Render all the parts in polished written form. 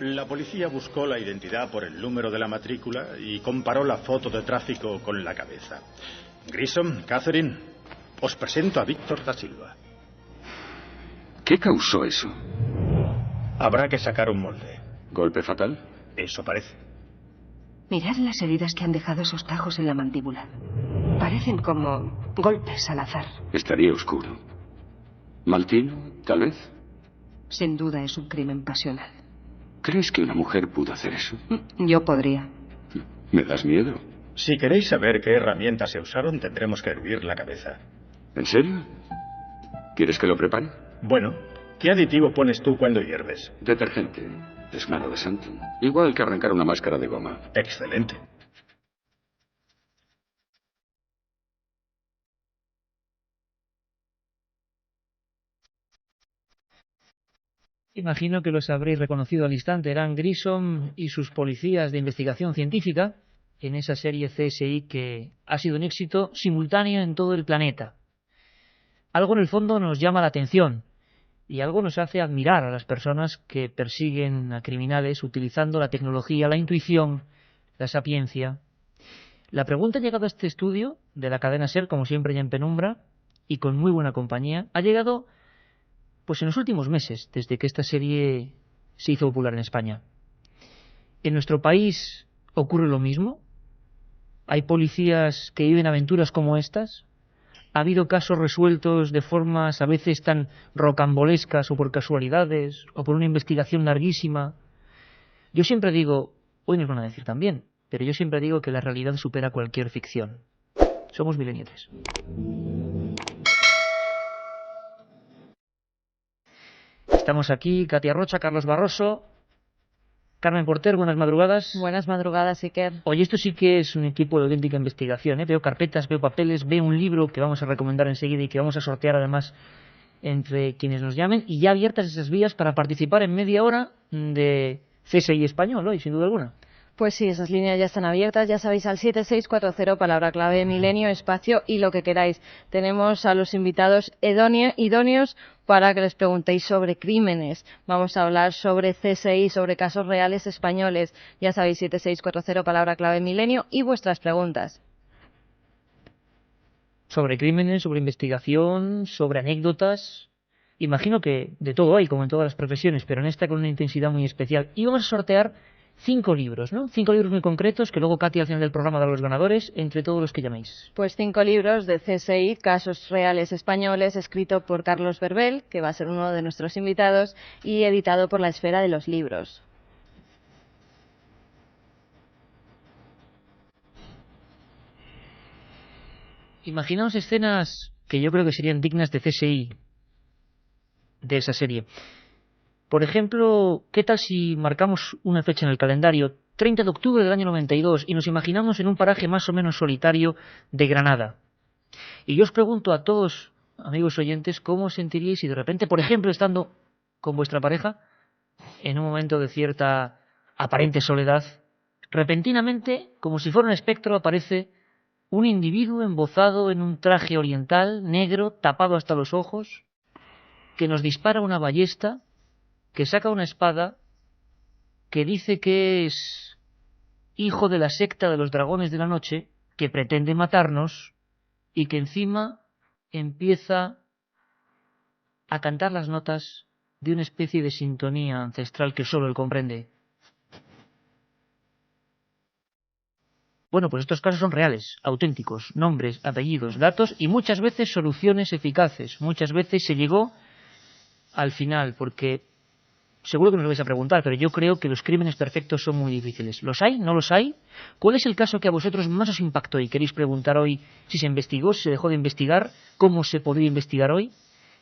La policía buscó la identidad por el número de la matrícula y comparó la foto de tráfico con la cabeza. Grissom, Catherine, os presento a Víctor da Silva. ¿Qué causó eso? Habrá que sacar un molde. ¿Golpe fatal? Eso parece. Mirad las heridas que han dejado esos tajos en la mandíbula. Parecen como golpes al azar. Estaría oscuro. ¿Maltino, tal vez? Sin duda es un crimen pasional. ¿Crees que una mujer pudo hacer eso? Yo podría. ¿Me das miedo? Si queréis saber qué herramientas se usaron, tendremos que hervir la cabeza. ¿En serio? ¿Quieres que lo prepare? Bueno, ¿qué aditivo pones tú cuando hierves? Detergente. Es mano de santo. Igual que arrancar una máscara de goma. Excelente. Imagino que los habréis reconocido al instante. Eran Grissom y sus policías de investigación científica en esa serie CSI que ha sido un éxito simultáneo en todo el planeta. Algo en el fondo nos llama la atención y algo nos hace admirar a las personas que persiguen a criminales utilizando la tecnología, la intuición, la sapiencia. La pregunta ha llegado a este estudio de la cadena SER, como siempre ya en penumbra y con muy buena compañía, ha llegado pues en los últimos meses, desde que esta serie se hizo popular en España. ¿En nuestro país ocurre lo mismo? ¿Hay policías que viven aventuras como estas? ¿Ha habido casos resueltos de formas a veces tan rocambolescas o por casualidades o por una investigación larguísima? Yo siempre digo, hoy nos van a decir también, pero yo siempre digo que la realidad supera cualquier ficción. Somos Milenio 3. Estamos aquí, Katia Rocha, Carlos Barroso, Carmen Porter, buenas madrugadas. Buenas madrugadas, Iker. Oye, esto sí que es un equipo de auténtica investigación, ¿eh? Veo carpetas, veo papeles, veo un libro que vamos a recomendar enseguida y que vamos a sortear además entre quienes nos llamen, y ya abiertas esas vías para participar en media hora de CSI Español, hoy, sin duda alguna. Pues sí, esas líneas ya están abiertas, ya sabéis, al 7640, palabra clave, milenio, espacio y lo que queráis. Tenemos a los invitados idóneos para que les preguntéis sobre crímenes. Vamos a hablar sobre CSI, sobre casos reales españoles. Ya sabéis, 7640, palabra clave, milenio y vuestras preguntas. Sobre crímenes, sobre investigación, sobre anécdotas. Imagino que de todo hay, como en todas las profesiones, pero en esta con una intensidad muy especial. Y vamos a sortear 5 libros, ¿no? 5 libros muy concretos que luego Katy al final del programa da a los ganadores entre todos los que llaméis. Pues 5 libros de CSI, casos reales españoles, escrito por Carlos Verbel, que va a ser uno de nuestros invitados, y editado por La Esfera de los Libros. Imaginaos escenas que yo creo que serían dignas de CSI, de esa serie. Por ejemplo, ¿qué tal si marcamos una fecha en el calendario, 30 de octubre del año 92, y nos imaginamos en un paraje más o menos solitario de Granada? Y yo os pregunto a todos, amigos oyentes, ¿cómo sentiríais si de repente, por ejemplo, estando con vuestra pareja, en un momento de cierta aparente soledad, repentinamente, como si fuera un espectro, aparece un individuo embozado en un traje oriental, negro, tapado hasta los ojos, que nos dispara una ballesta, que saca una espada, que dice que es hijo de la secta de los dragones de la noche, que pretende matarnos y que encima empieza a cantar las notas de una especie de sintonía ancestral que solo él comprende? Bueno, pues estos casos son reales, auténticos, nombres, apellidos, datos y muchas veces soluciones eficaces. Muchas veces se llegó al final, porque seguro que nos lo vais a preguntar, pero yo creo que los crímenes perfectos son muy difíciles. ¿Los hay? ¿No los hay? ¿Cuál es el caso que a vosotros más os impactó y queréis preguntar hoy si se investigó, si se dejó de investigar, cómo se podría investigar hoy?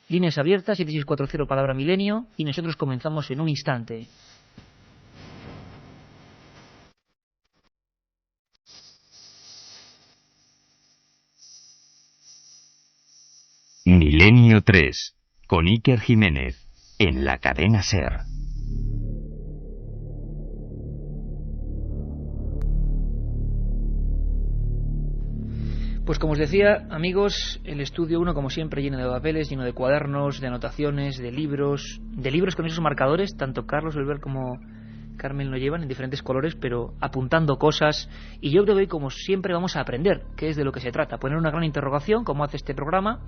Líneas abiertas, 7640, palabra milenio, y nosotros comenzamos en un instante. Milenio 3, con Iker Jiménez, en la cadena SER. Pues como os decía, amigos, el estudio 1, como siempre, lleno de papeles, lleno de cuadernos, de anotaciones, de libros con esos marcadores, tanto Carlos Belver como Carmen lo llevan en diferentes colores, pero apuntando cosas. Y yo creo que hoy, como siempre, vamos a aprender qué es de lo que se trata. Poner una gran interrogación, como hace este programa.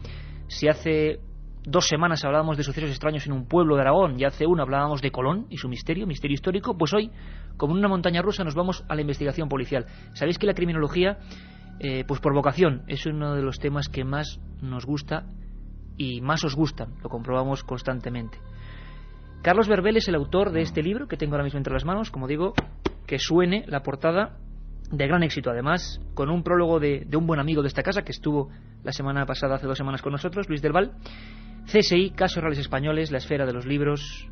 Si hace 2 semanas hablábamos de sucesos extraños en un pueblo de Aragón, y hace una hablábamos de Colón y su misterio histórico, pues hoy, como en una montaña rusa, nos vamos a la investigación policial. Sabéis que la criminología, pues por vocación, es uno de los temas que más nos gusta y más os gustan, lo comprobamos constantemente. Carlos Verbel es el autor de este libro que tengo ahora mismo entre las manos, como digo, que suene la portada, de gran éxito además, con un prólogo de un buen amigo de esta casa que estuvo la semana pasada, hace 2 semanas con nosotros, Luis del Val. CSI, Casos Reales Españoles, la esfera de los libros.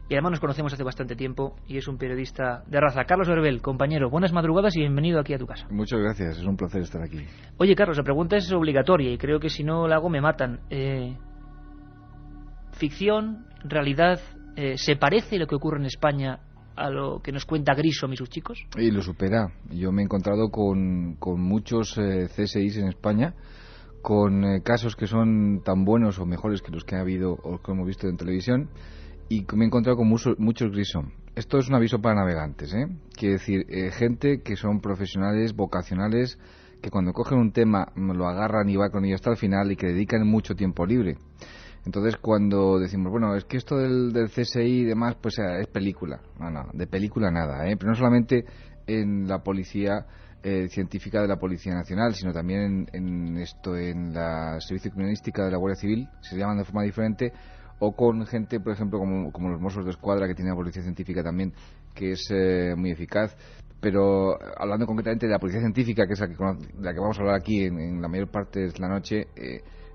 Y además nos conocemos hace bastante tiempo y es un periodista de raza. Carlos Verbel, compañero, buenas madrugadas y bienvenido aquí a tu casa. Muchas gracias, es un placer estar aquí. Oye, Carlos, la pregunta es obligatoria y creo que si no la hago me matan. Ficción, realidad, ¿se parece lo que ocurre en España a lo que nos cuenta Grissom y sus chicos? Y lo supera. Yo me he encontrado con muchos CSIs en España, con casos que son tan buenos o mejores que los que ha habido o que hemos visto en televisión, y me he encontrado con muchos Grissom. Esto es un aviso para navegantes, ¿eh? Quiere decir, gente que son profesionales, vocacionales, que cuando cogen un tema lo agarran y va con ello hasta el final y que dedican mucho tiempo libre. Entonces, cuando decimos, bueno, es que esto del CSI y demás, pues es película. No, de película nada, ¿eh? Pero no solamente en la policía científica de la Policía Nacional, sino también en la Servicio Criminalística de la Guardia Civil, se llaman de forma diferente, o con gente, por ejemplo, como los Mossos de Escuadra, que tiene la Policía Científica también, que es muy eficaz. Pero hablando concretamente de la Policía Científica, que es la que vamos a hablar aquí en la mayor parte de la noche,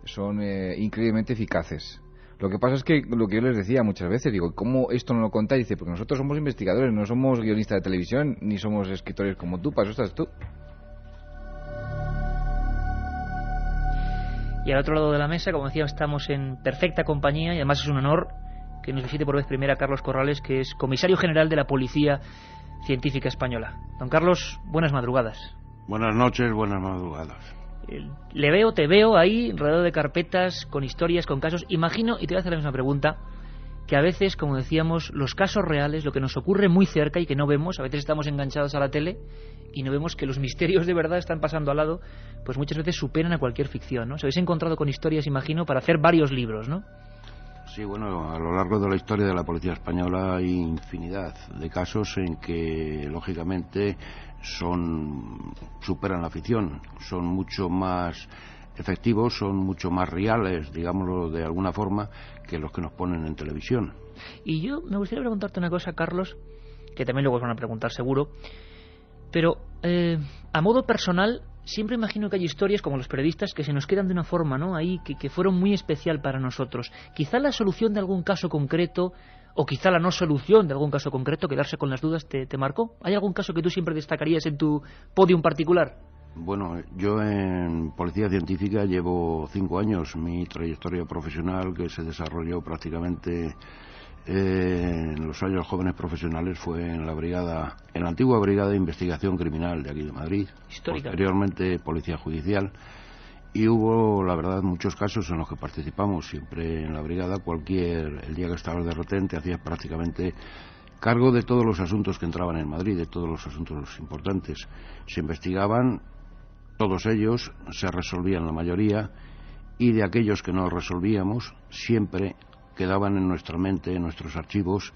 son increíblemente eficaces. Lo que pasa es que lo que yo les decía muchas veces, digo, ¿cómo esto no lo contáis? Dice, porque nosotros somos investigadores, no somos guionistas de televisión, ni somos escritores como tú, para eso estás tú. Y al otro lado de la mesa, como decía, estamos en perfecta compañía y además es un honor que nos visite por vez primera Carlos Corrales, que es comisario general de la Policía Científica Española. Don Carlos, buenas madrugadas. Buenas noches, buenas madrugadas. Te veo ahí, rodeado de carpetas, con historias, con casos. Imagino, y te voy a hacer la misma pregunta, que a veces, como decíamos, los casos reales, lo que nos ocurre muy cerca y que no vemos, a veces estamos enganchados a la tele y no vemos que los misterios de verdad están pasando al lado, pues muchas veces superan a cualquier ficción, ¿no? Os habéis encontrado con historias, imagino, para hacer varios libros, ¿no? Sí, bueno, a lo largo de la historia de la Policía Española hay infinidad de casos en que, lógicamente, superan la ficción, son mucho más efectivos, son mucho más reales, digámoslo de alguna forma, que los que nos ponen en televisión. Y yo me gustaría preguntarte una cosa, Carlos, que también luego os van a preguntar seguro, pero a modo personal, siempre imagino que hay historias como los periodistas que se nos quedan de una forma, ¿no? Ahí que fueron muy especial para nosotros. Quizá la solución de algún caso concreto, o quizá la no solución de algún caso concreto, quedarse con las dudas, te marcó. ¿Hay algún caso que tú siempre destacarías en tu podium particular? Bueno, yo en Policía Científica llevo 5 años. Mi trayectoria profesional, que se desarrolló prácticamente en los años jóvenes profesionales, fue en la antigua Brigada de Investigación Criminal de aquí de Madrid, histórica. Posteriormente Policía Judicial, y hubo, la verdad, muchos casos en los que participamos siempre en la brigada. El día que estabas de retén te hacías prácticamente cargo de todos los asuntos que entraban en Madrid, de todos los asuntos importantes. Se investigaban todos ellos, se resolvían la mayoría, y de aquellos que no resolvíamos siempre quedaban en nuestra mente, en nuestros archivos,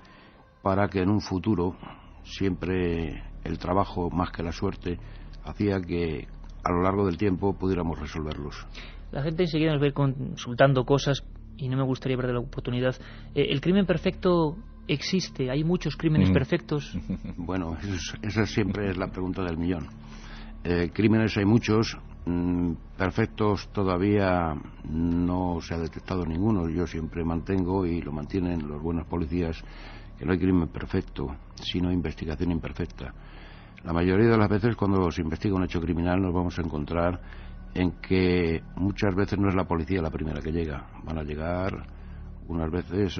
para que en un futuro siempre el trabajo, más que la suerte, hacía que a lo largo del tiempo pudiéramos resolverlos. La gente enseguida nos va a ir consultando cosas y no me gustaría perder la oportunidad. ¿El crimen perfecto existe? ¿Hay muchos crímenes perfectos? Bueno, esa siempre es la pregunta del millón. Crímenes hay muchos, perfectos todavía no se ha detectado ninguno. Yo siempre mantengo, y lo mantienen los buenos policías, que no hay crimen perfecto, sino investigación imperfecta. La mayoría de las veces cuando se investiga un hecho criminal nos vamos a encontrar en que muchas veces no es la policía la primera que llega. Van a llegar unas veces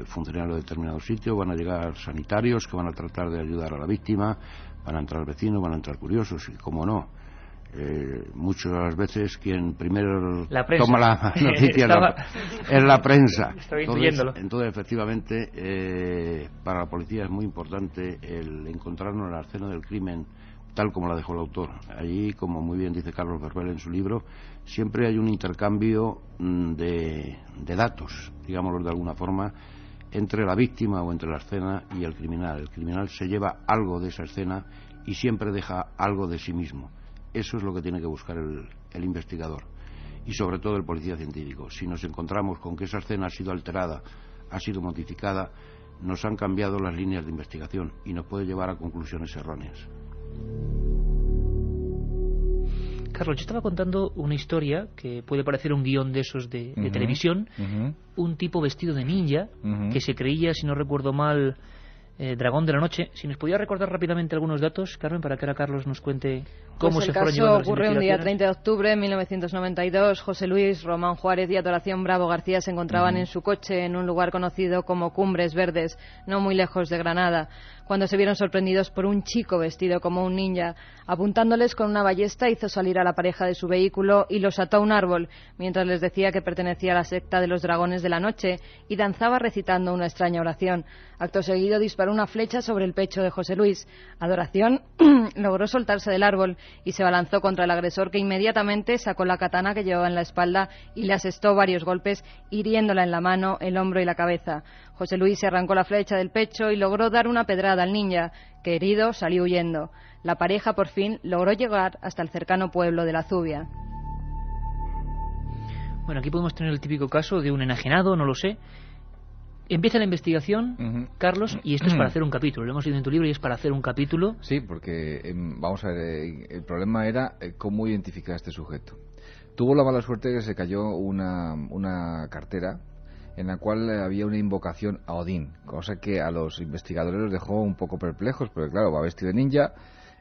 funcionarios de determinado sitio, van a llegar sanitarios que van a tratar de ayudar a la víctima, van a entrar vecinos, van a entrar curiosos, y como no, Muchas veces quien primero prensa. toma la noticia es la prensa. Entonces, efectivamente, para la policía es muy importante el encontrarnos en la escena del crimen tal como la dejó el autor. Allí, como muy bien dice Carlos Berbel en su libro, siempre hay un intercambio de datos, digámoslo de alguna forma, entre la víctima o entre la escena y el criminal. El criminal se lleva algo de esa escena y siempre deja algo de sí mismo. Eso es lo que tiene que buscar el investigador y sobre todo el policía científico. Si nos encontramos con que esa escena ha sido alterada, ha sido modificada, nos han cambiado las líneas de investigación y nos puede llevar a conclusiones erróneas. Carlos, yo estaba contando una historia que puede parecer un guión de esos de televisión. Un tipo vestido de ninja que se creía, si no recuerdo mal, dragón de la noche. Si nos podía recordar rápidamente algunos datos, Carmen, para que ahora Carlos nos cuente cómo se fueron llevando las investigaciones. El caso ocurre un día 30 de octubre de 1992. José Luis, Román Juárez y Adoración Bravo García se encontraban en su coche en un lugar conocido como Cumbres Verdes, no muy lejos de Granada, cuando se vieron sorprendidos por un chico vestido como un ninja. Apuntándoles con una ballesta, hizo salir a la pareja de su vehículo y los ató a un árbol, mientras les decía que pertenecía a la secta de los dragones de la noche y danzaba recitando una extraña oración. Acto seguido disparó una flecha sobre el pecho de José Luis. Adoración logró soltarse del árbol y se abalanzó contra el agresor, que inmediatamente sacó la katana que llevaba en la espalda y le asestó varios golpes, hiriéndola en la mano, el hombro y la cabeza. José Luis se arrancó la flecha del pecho y logró dar una pedrada al ninja, que herido salió huyendo. La pareja por fin logró llegar hasta el cercano pueblo de La Zubia. Bueno, aquí podemos tener el típico caso de un enajenado, no lo sé. Empieza la investigación, Carlos, y esto es para hacer un capítulo. Lo hemos leído en tu libro y es para hacer un capítulo. Sí, porque, vamos a ver, el problema era cómo identificar a este sujeto. Tuvo la mala suerte que se cayó una cartera en la cual había una invocación a Odín, cosa que a los investigadores los dejó un poco perplejos, porque claro, va vestido de ninja,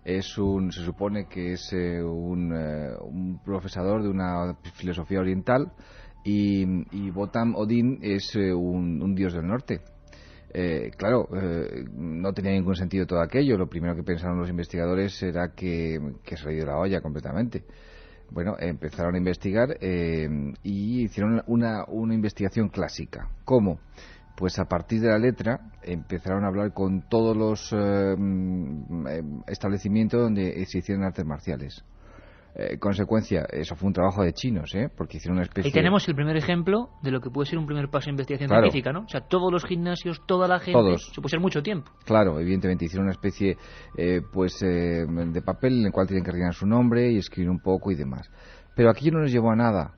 se supone que es un profesor de una filosofía oriental, y Wotan Odín es un dios del norte. No tenía ningún sentido todo aquello. Lo primero que pensaron los investigadores era que se le dio la olla completamente. Bueno, empezaron a investigar y hicieron una investigación clásica. ¿Cómo? Pues a partir de la letra empezaron a hablar con todos los establecimientos donde se hicieron artes marciales. Consecuencia, eso fue un trabajo de chinos, porque hicieron una especie... Ahí tenemos el primer ejemplo de lo que puede ser un primer paso de investigación científica, ¿no? O sea, todos los gimnasios, toda la gente... Todos. Eso puede ser mucho tiempo. Claro, evidentemente hicieron una especie de papel en el cual tienen que rellenar su nombre y escribir un poco y demás. Pero aquello no les llevó a nada,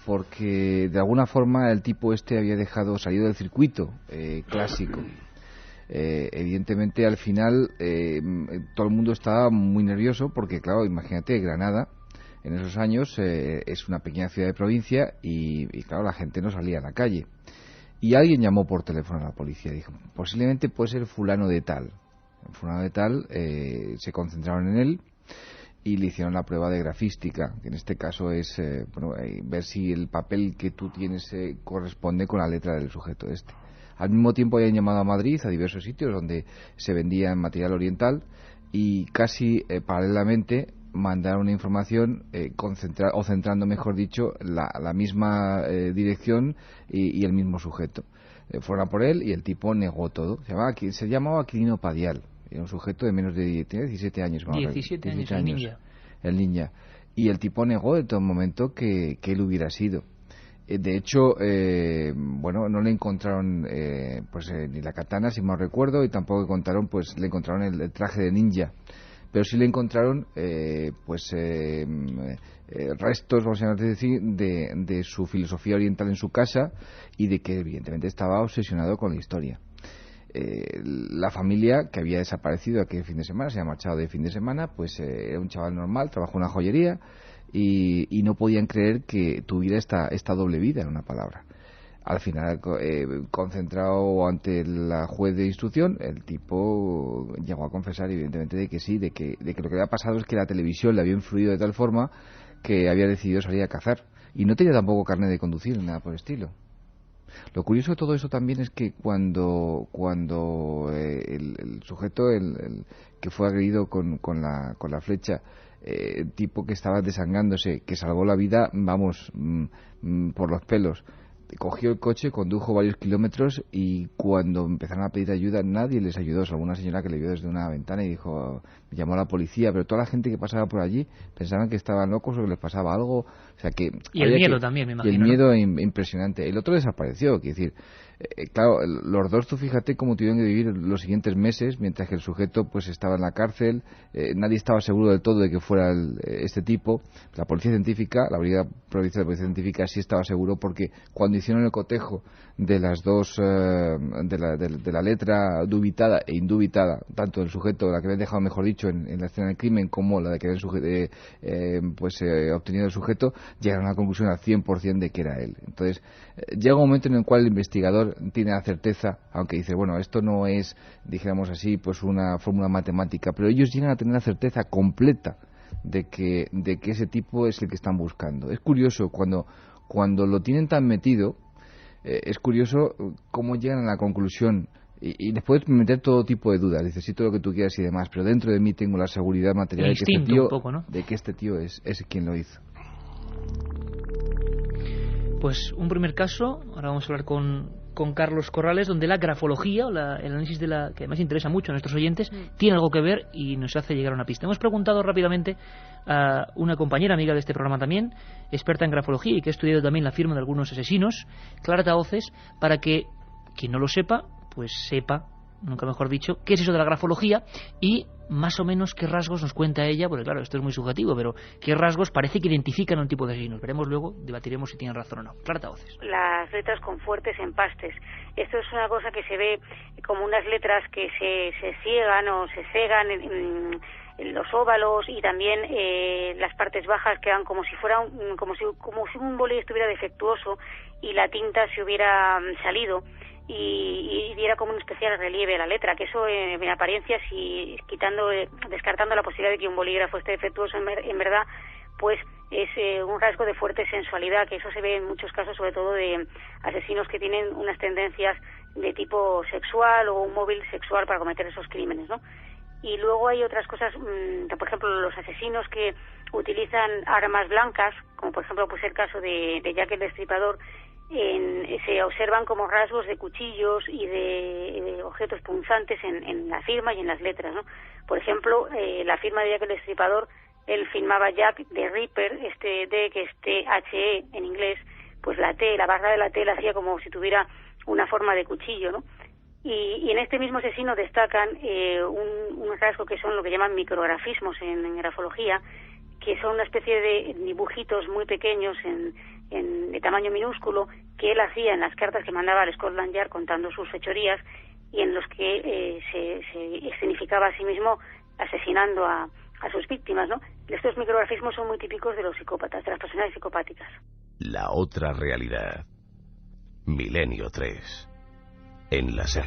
porque de alguna forma el tipo había salido del circuito clásico. Evidentemente al final todo el mundo estaba muy nervioso porque, claro, imagínate, Granada en esos años es una pequeña ciudad de provincia y claro, la gente no salía a la calle, y alguien llamó por teléfono a la policía y dijo, posiblemente puede ser fulano de tal. Se concentraron en él y le hicieron la prueba de grafística, que en este caso es ver si el papel que tú tienes corresponde con la letra del sujeto este. Al mismo tiempo habían llamado a Madrid, a diversos sitios donde se vendía material oriental, y casi paralelamente mandaron una información centrando, mejor dicho, la misma dirección y el mismo sujeto. Fueron a por él y el tipo negó todo. Se llamaba Quirino Padial, era un sujeto de menos de 17 años. 17 años, el ninja. Y el tipo negó en todo momento que él hubiera sido. De hecho, no le encontraron ni la katana, si mal recuerdo, y tampoco le encontraron el traje de ninja. Pero sí le encontraron restos, vamos a decir, de su filosofía oriental en su casa, y de que evidentemente estaba obsesionado con la historia. La familia, que había desaparecido aquel fin de semana, se había marchado de fin de semana, era un chaval normal, trabajó en una joyería, y no podían creer que tuviera esta doble vida, en una palabra. Al final, concentrado ante la juez de instrucción, el tipo llegó a confesar, evidentemente, de que sí, de que lo que había pasado es que la televisión le había influido de tal forma que había decidido salir a cazar, y no tenía tampoco carnet de conducir ni nada por el estilo. Lo curioso de todo eso también es que cuando el sujeto, el que fue agredido con la flecha, tipo que estaba desangrándose, que salvó la vida, vamos, por los pelos. Cogió el coche, condujo varios kilómetros y cuando empezaron a pedir ayuda nadie les ayudó, salvo una señora que le vio desde una ventana y dijo, llamó a la policía, pero toda la gente que pasaba por allí pensaban que estaban locos o que les pasaba algo, o sea que... Y el miedo también, me imagino. Y el miedo impresionante. El otro desapareció, quiero decir, claro, los dos, tú fíjate cómo tuvieron que vivir los siguientes meses, mientras que el sujeto pues estaba en la cárcel, nadie estaba seguro del todo de que fuera este tipo. La policía científica, la Brigada Provincial de Policía Científica sí estaba seguro, porque cuando hicieron el cotejo de las dos, de la letra dubitada e indubitada, tanto del sujeto, la que habían dejado, mejor dicho, en la escena del crimen, como la de que habían obtenido el sujeto, llegaron a la conclusión al 100% de que era él. Entonces, llega un momento en el cual el investigador tiene la certeza, aunque dice, bueno, esto no es, dijéramos así, pues una fórmula matemática, pero ellos llegan a tener la certeza completa de que ese tipo es el que están buscando. Es curioso, cuando lo tienen tan metido, es curioso cómo llegan a la conclusión, y les puedes meter todo tipo de dudas, dices, sí, todo lo que tú quieras y demás, pero dentro de mí tengo la seguridad material de que este tío es quien lo hizo. Pues un primer caso, ahora vamos a hablar con Carlos Corrales, donde la grafología, o el análisis que además interesa mucho a nuestros oyentes, tiene algo que ver y nos hace llegar a una pista. Hemos preguntado rápidamente a una compañera amiga de este programa también, experta en grafología y que ha estudiado también la firma de algunos asesinos, Clara Tahoces, para que quien no lo sepa, pues sepa, nunca mejor dicho, qué es eso de la grafología y más o menos qué rasgos nos cuenta ella, porque claro, esto es muy subjetivo, pero qué rasgos parece que identifican a un tipo de asesinos. Veremos luego, debatiremos si tienen razón o no. Clara Tahoces. Las letras con fuertes empastes. Esto es una cosa que se ve como unas letras que se ciegan o se cegan en los óvalos, y también las partes bajas quedan como si fuera como si un boli estuviera defectuoso y la tinta se hubiera salido y diera como un especial relieve a la letra, que eso en apariencia, si descartando la posibilidad de que un bolígrafo esté defectuoso, en verdad pues es un rasgo de fuerte sensualidad, que eso se ve en muchos casos, sobre todo de asesinos que tienen unas tendencias de tipo sexual o un móvil sexual para cometer esos crímenes, ¿no? Y luego hay otras cosas, por ejemplo, los asesinos que utilizan armas blancas, como por ejemplo pues el caso de Jack el Destripador, se observan como rasgos de cuchillos y de objetos punzantes en la firma y en las letras, ¿no? Por ejemplo, la firma de Jack el Destripador, él firmaba Jack de Ripper, este D que es THE en inglés, pues la barra de la T la hacía como si tuviera una forma de cuchillo, ¿no? Y en este mismo asesino destacan un rasgo que son lo que llaman micrografismos en grafología, que son una especie de dibujitos muy pequeños de tamaño minúsculo que él hacía en las cartas que mandaba al Scotland Yard contando sus fechorías, y en los que se escenificaba a sí mismo asesinando a sus víctimas, ¿no? Estos micrografismos son muy típicos de los psicópatas, de las personas psicopáticas. La otra realidad. Milenio 3. En la SER.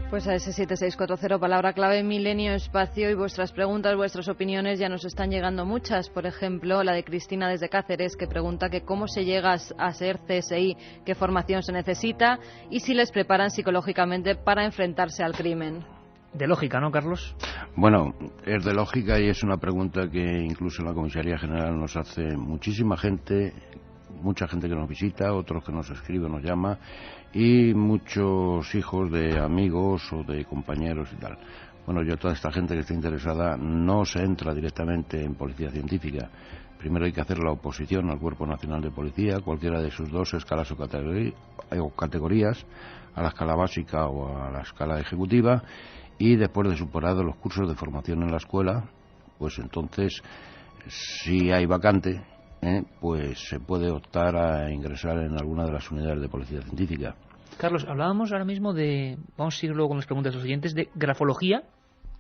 Pues a ese 7640, palabra clave, milenio, espacio, y vuestras preguntas, vuestras opiniones, ya nos están llegando muchas. Por ejemplo, la de Cristina desde Cáceres, que pregunta que cómo se llega a ser CSI, qué formación se necesita y si les preparan psicológicamente para enfrentarse al crimen. De lógica, ¿no, Carlos? Bueno, es de lógica y es una pregunta que incluso en la Comisaría General nos hace muchísima gente, mucha gente que nos visita, otros que nos escribe, nos llama, y muchos hijos de amigos o de compañeros y tal. Bueno, yo, toda esta gente que esté interesada, no se entra directamente en policía científica. Primero hay que hacer la oposición al Cuerpo Nacional de Policía, cualquiera de sus dos escalas o categorías, a la escala básica o a la escala ejecutiva, y después de superado los cursos de formación en la escuela, pues entonces, si hay vacante, pues se puede optar a ingresar en alguna de las unidades de policía científica. Carlos, hablábamos ahora mismo vamos a ir luego con las preguntas de los oyentes, de grafología.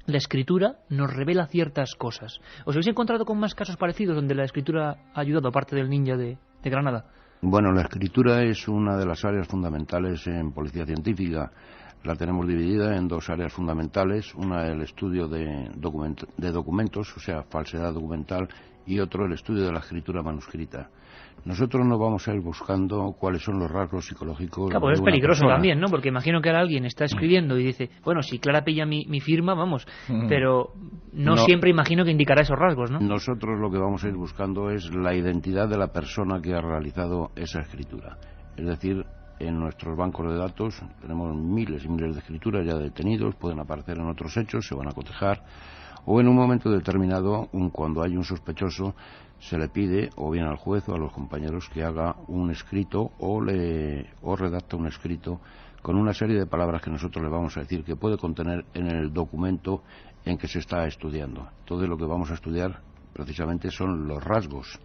La escritura nos revela ciertas cosas. ¿Os habéis encontrado con más casos parecidos donde la escritura ha ayudado, aparte del ninja de Granada? Bueno, la escritura es una de las áreas fundamentales en policía científica. La tenemos dividida en dos áreas fundamentales, una el estudio de documentos, o sea, falsedad documental, y otro el estudio de la escritura manuscrita. Nosotros no vamos a ir buscando cuáles son los rasgos psicológicos. Claro, pues de es una peligroso persona. también, ¿no? Porque imagino que ahora alguien está escribiendo y dice, bueno, si Clara pilla mi firma, vamos, pero no siempre imagino que indicará esos rasgos, ¿no? Nosotros lo que vamos a ir buscando es la identidad de la persona que ha realizado esa escritura. Es decir, en nuestros bancos de datos tenemos miles y miles de escrituras ya detenidos, pueden aparecer en otros hechos, se van a cotejar, o en un momento determinado, cuando hay un sospechoso, se le pide, o bien al juez o a los compañeros, que haga un escrito o redacta un escrito con una serie de palabras que nosotros le vamos a decir que puede contener en el documento en que se está estudiando. Entonces lo que vamos a estudiar precisamente son los rasgos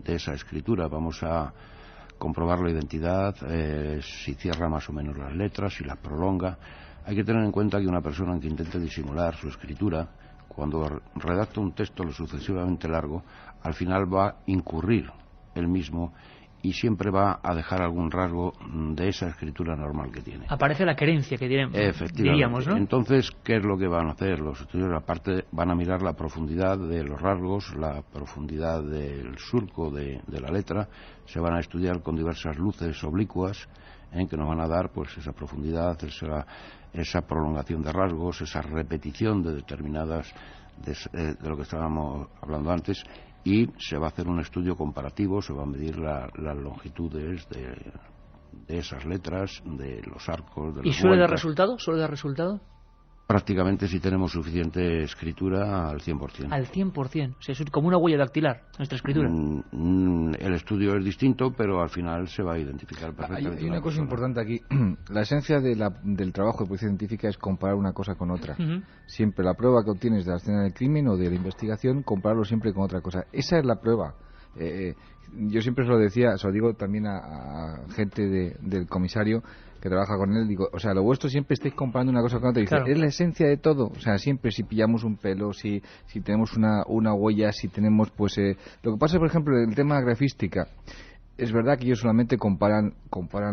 de esa escritura. Vamos a comprobar la identidad, si cierra más o menos las letras, si las prolonga. Hay que tener en cuenta que una persona que intente disimular su escritura, cuando redacta un texto lo sucesivamente largo, al final va a incurrir él mismo y siempre va a dejar algún rasgo de esa escritura normal que tiene. Aparece la querencia que diríamos, ¿no? Entonces, ¿qué es lo que van a hacer los estudios? Aparte, van a mirar la profundidad de los rasgos, la profundidad del surco de la letra, se van a estudiar con diversas luces oblicuas, que nos van a dar pues esa profundidad, esa prolongación de rasgos, esa repetición de determinadas de lo que estábamos hablando antes, y se va a hacer un estudio comparativo, se va a medir las longitudes de esas letras, de los arcos, de las ¿Y suele dar vueltas. resultado? ¿Suele dar resultado? Prácticamente si tenemos suficiente escritura al 100%. Al 100%. O sea, es como una huella dactilar, nuestra escritura. El estudio es distinto, pero al final se va a identificar perfectamente. Hay una cosa importante aquí. La esencia del trabajo de policía científica es comparar una cosa con otra. Siempre la prueba que obtienes de la escena del crimen o de la investigación, compararlo siempre con otra cosa. Esa es la prueba. Yo siempre se lo decía, se lo digo también a gente del comisario que trabaja con él, digo, o sea, lo vuestro siempre estáis comparando una cosa con otra, y dice, es la esencia de todo, o sea, siempre si pillamos un pelo, si tenemos una huella, si tenemos, pues, lo que pasa, por ejemplo, en el tema grafística, es verdad que ellos solamente comparan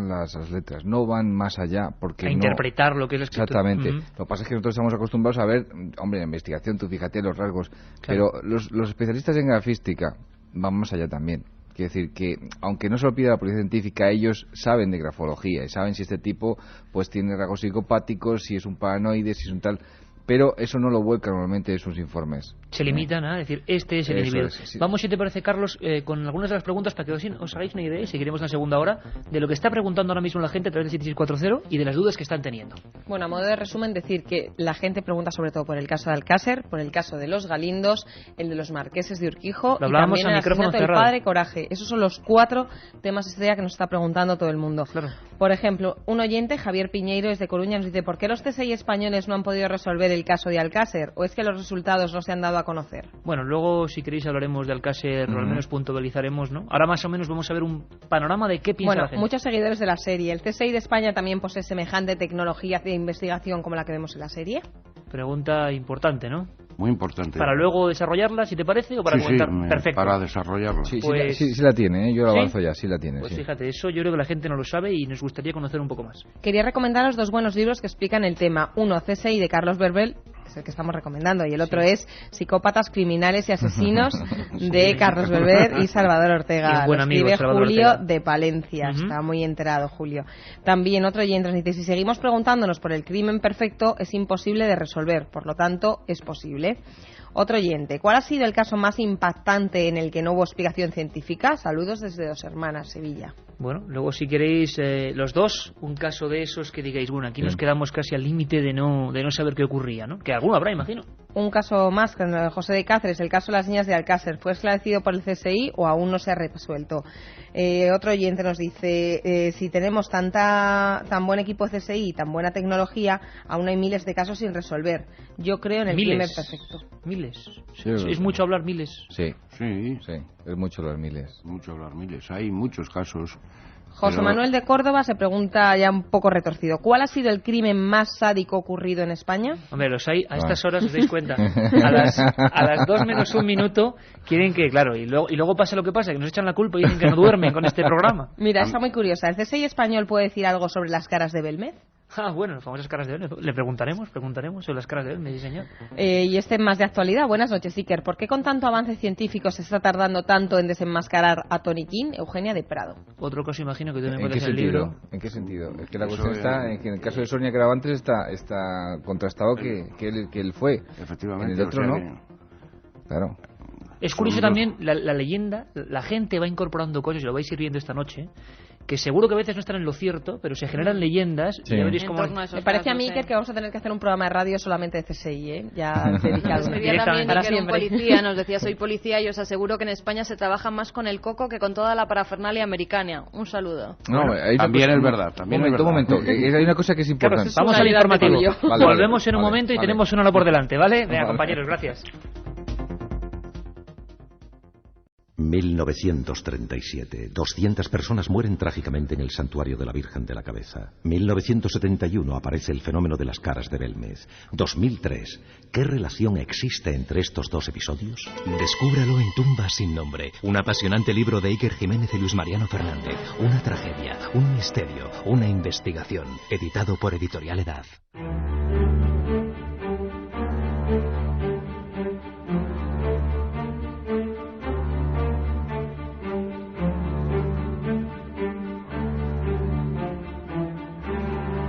las letras, no van más allá, porque interpretar lo que es la escritura. Exactamente. Lo que pasa es que nosotros estamos acostumbrados a ver, hombre, en investigación, tú fíjate los rasgos, pero los especialistas en grafística van más allá también. Quiere decir que, aunque no se lo pida la policía científica, ellos saben de grafología y saben si este tipo pues tiene rasgos psicopáticos, si es un paranoide, si es un tal... Pero eso no lo vuelcan normalmente en sus informes. Se limitan a decir, este es el individuo. Vamos, si te parece, Carlos, con algunas de las preguntas para que os hagáis una idea, y seguiremos en la segunda hora, de lo que está preguntando ahora mismo la gente a través del 7640 y de las dudas que están teniendo. Bueno, a modo de resumen, decir que la gente pregunta sobre todo por el caso de Alcácer, por el caso de los Galindos, el de los marqueses de Urquijo y también el asesinato del padre Coraje. Esos son los 4 temas estrella que nos está preguntando todo el mundo. Claro. Por ejemplo, un oyente, Javier Piñeiro, desde Coruña, nos dice, ¿por qué los CSI españoles no han podido resolver el caso de Alcácer? ¿O es que los resultados no se han dado a conocer? Bueno, luego, si queréis, hablaremos de Alcácer, o al menos puntualizaremos, ¿no? Ahora más o menos vamos a ver un panorama de qué piensa la gente. Muchos seguidores de la serie. ¿El CSI de España también posee semejante tecnología de investigación como la que vemos en la serie? Pregunta importante, ¿no? Muy importante. ¿Para luego desarrollarla, si te parece, o para comentar? Perfecto. Para desarrollarla. Sí, sí la tiene, yo la avanzo ya, sí la tiene. Pues fíjate, eso yo creo que la gente no lo sabe y nos gustaría conocer un poco más. Quería recomendaros 2 buenos libros que explican el tema. Uno, CSI de Carlos Verbel, que es el que estamos recomendando, y el otro es Psicópatas, Criminales y Asesinos de Carlos Berber y Salvador Ortega. Es buen amigo, escribe Salvador Julio Ortega. de Palencia. Está muy enterado, Julio. También otro oyente nos dice, si seguimos preguntándonos por el crimen perfecto, es imposible de resolver, por lo tanto, es posible. Otro oyente, ¿cuál ha sido el caso más impactante en el que no hubo explicación científica? Saludos desde Dos Hermanas, Sevilla. Bueno, luego si queréis los dos, un caso de esos que digáis, bueno, aquí nos quedamos casi al límite de no saber qué ocurría, ¿no? Que alguno habrá, imagino. Un caso más, con José de Cáceres, el caso de las niñas de Alcácer, ¿fue esclarecido por el CSI o aún no se ha resuelto? Otro oyente nos dice, si tenemos tan buen equipo de CSI y tan buena tecnología, aún hay miles de casos sin resolver. Yo creo en el crimen perfecto. Miles. Sí, es mucho hablar miles. Sí, es mucho hablar miles. Mucho hablar miles. Hay muchos casos. José Manuel de Córdoba se pregunta ya un poco retorcido, ¿cuál ha sido el crimen más sádico ocurrido en España? Hombre, los hay a estas horas, os dais cuenta. A las 2 menos un minuto quieren que, claro, y luego pasa lo que pasa, que nos echan la culpa y dicen que no duermen con este programa. Mira, está muy curiosa. ¿El CSI español puede decir algo sobre las caras de Belmez? Ah, bueno, las famosas caras de él. Le preguntaremos sobre las caras de él, me diseñó. Y este más de actualidad. Buenas noches, Iker. ¿Por qué con tanto avance científico se está tardando tanto en desenmascarar a Tony King? Eugenia de Prado. Otro caso, imagino, que tú me ¿En encuentras qué en el libro. ¿En qué sentido? Es que la cuestión está en que en el caso de Sonia Caravantes está contrastado que él fue. Efectivamente. En el otro no. Claro. Es curioso también la leyenda, la gente va incorporando cosas, y lo vais a ir viendo esta noche, que seguro que a veces no están en lo cierto, pero se generan leyendas. Sí. Y ya veréis cómo... Me parece a mí, Iker, que vamos a tener que hacer un programa de radio solamente de CSI, ¿eh? Ya dedicado. Escribía también para que era un siempre. policía, nos decía soy policía y os aseguro que en España se trabaja más con el coco que con toda la parafernalia americana. Un saludo. No, hay también cosa, es verdad. También un momento. Hay una cosa que es importante. Claro, vamos al informativo. Vale, Volvemos en un momento y tenemos una hora por delante, ¿vale? Venga, compañeros, gracias. 1937. 200 personas mueren trágicamente en el santuario de la Virgen de la Cabeza. 1971 aparece el fenómeno de las caras de Belmez. 2003. ¿Qué relación existe entre estos dos episodios? Descúbralo en Tumbas sin nombre. Un apasionante libro de Iker Jiménez y Luis Mariano Fernández. Una tragedia, un misterio, una investigación. Editado por Editorial Edad.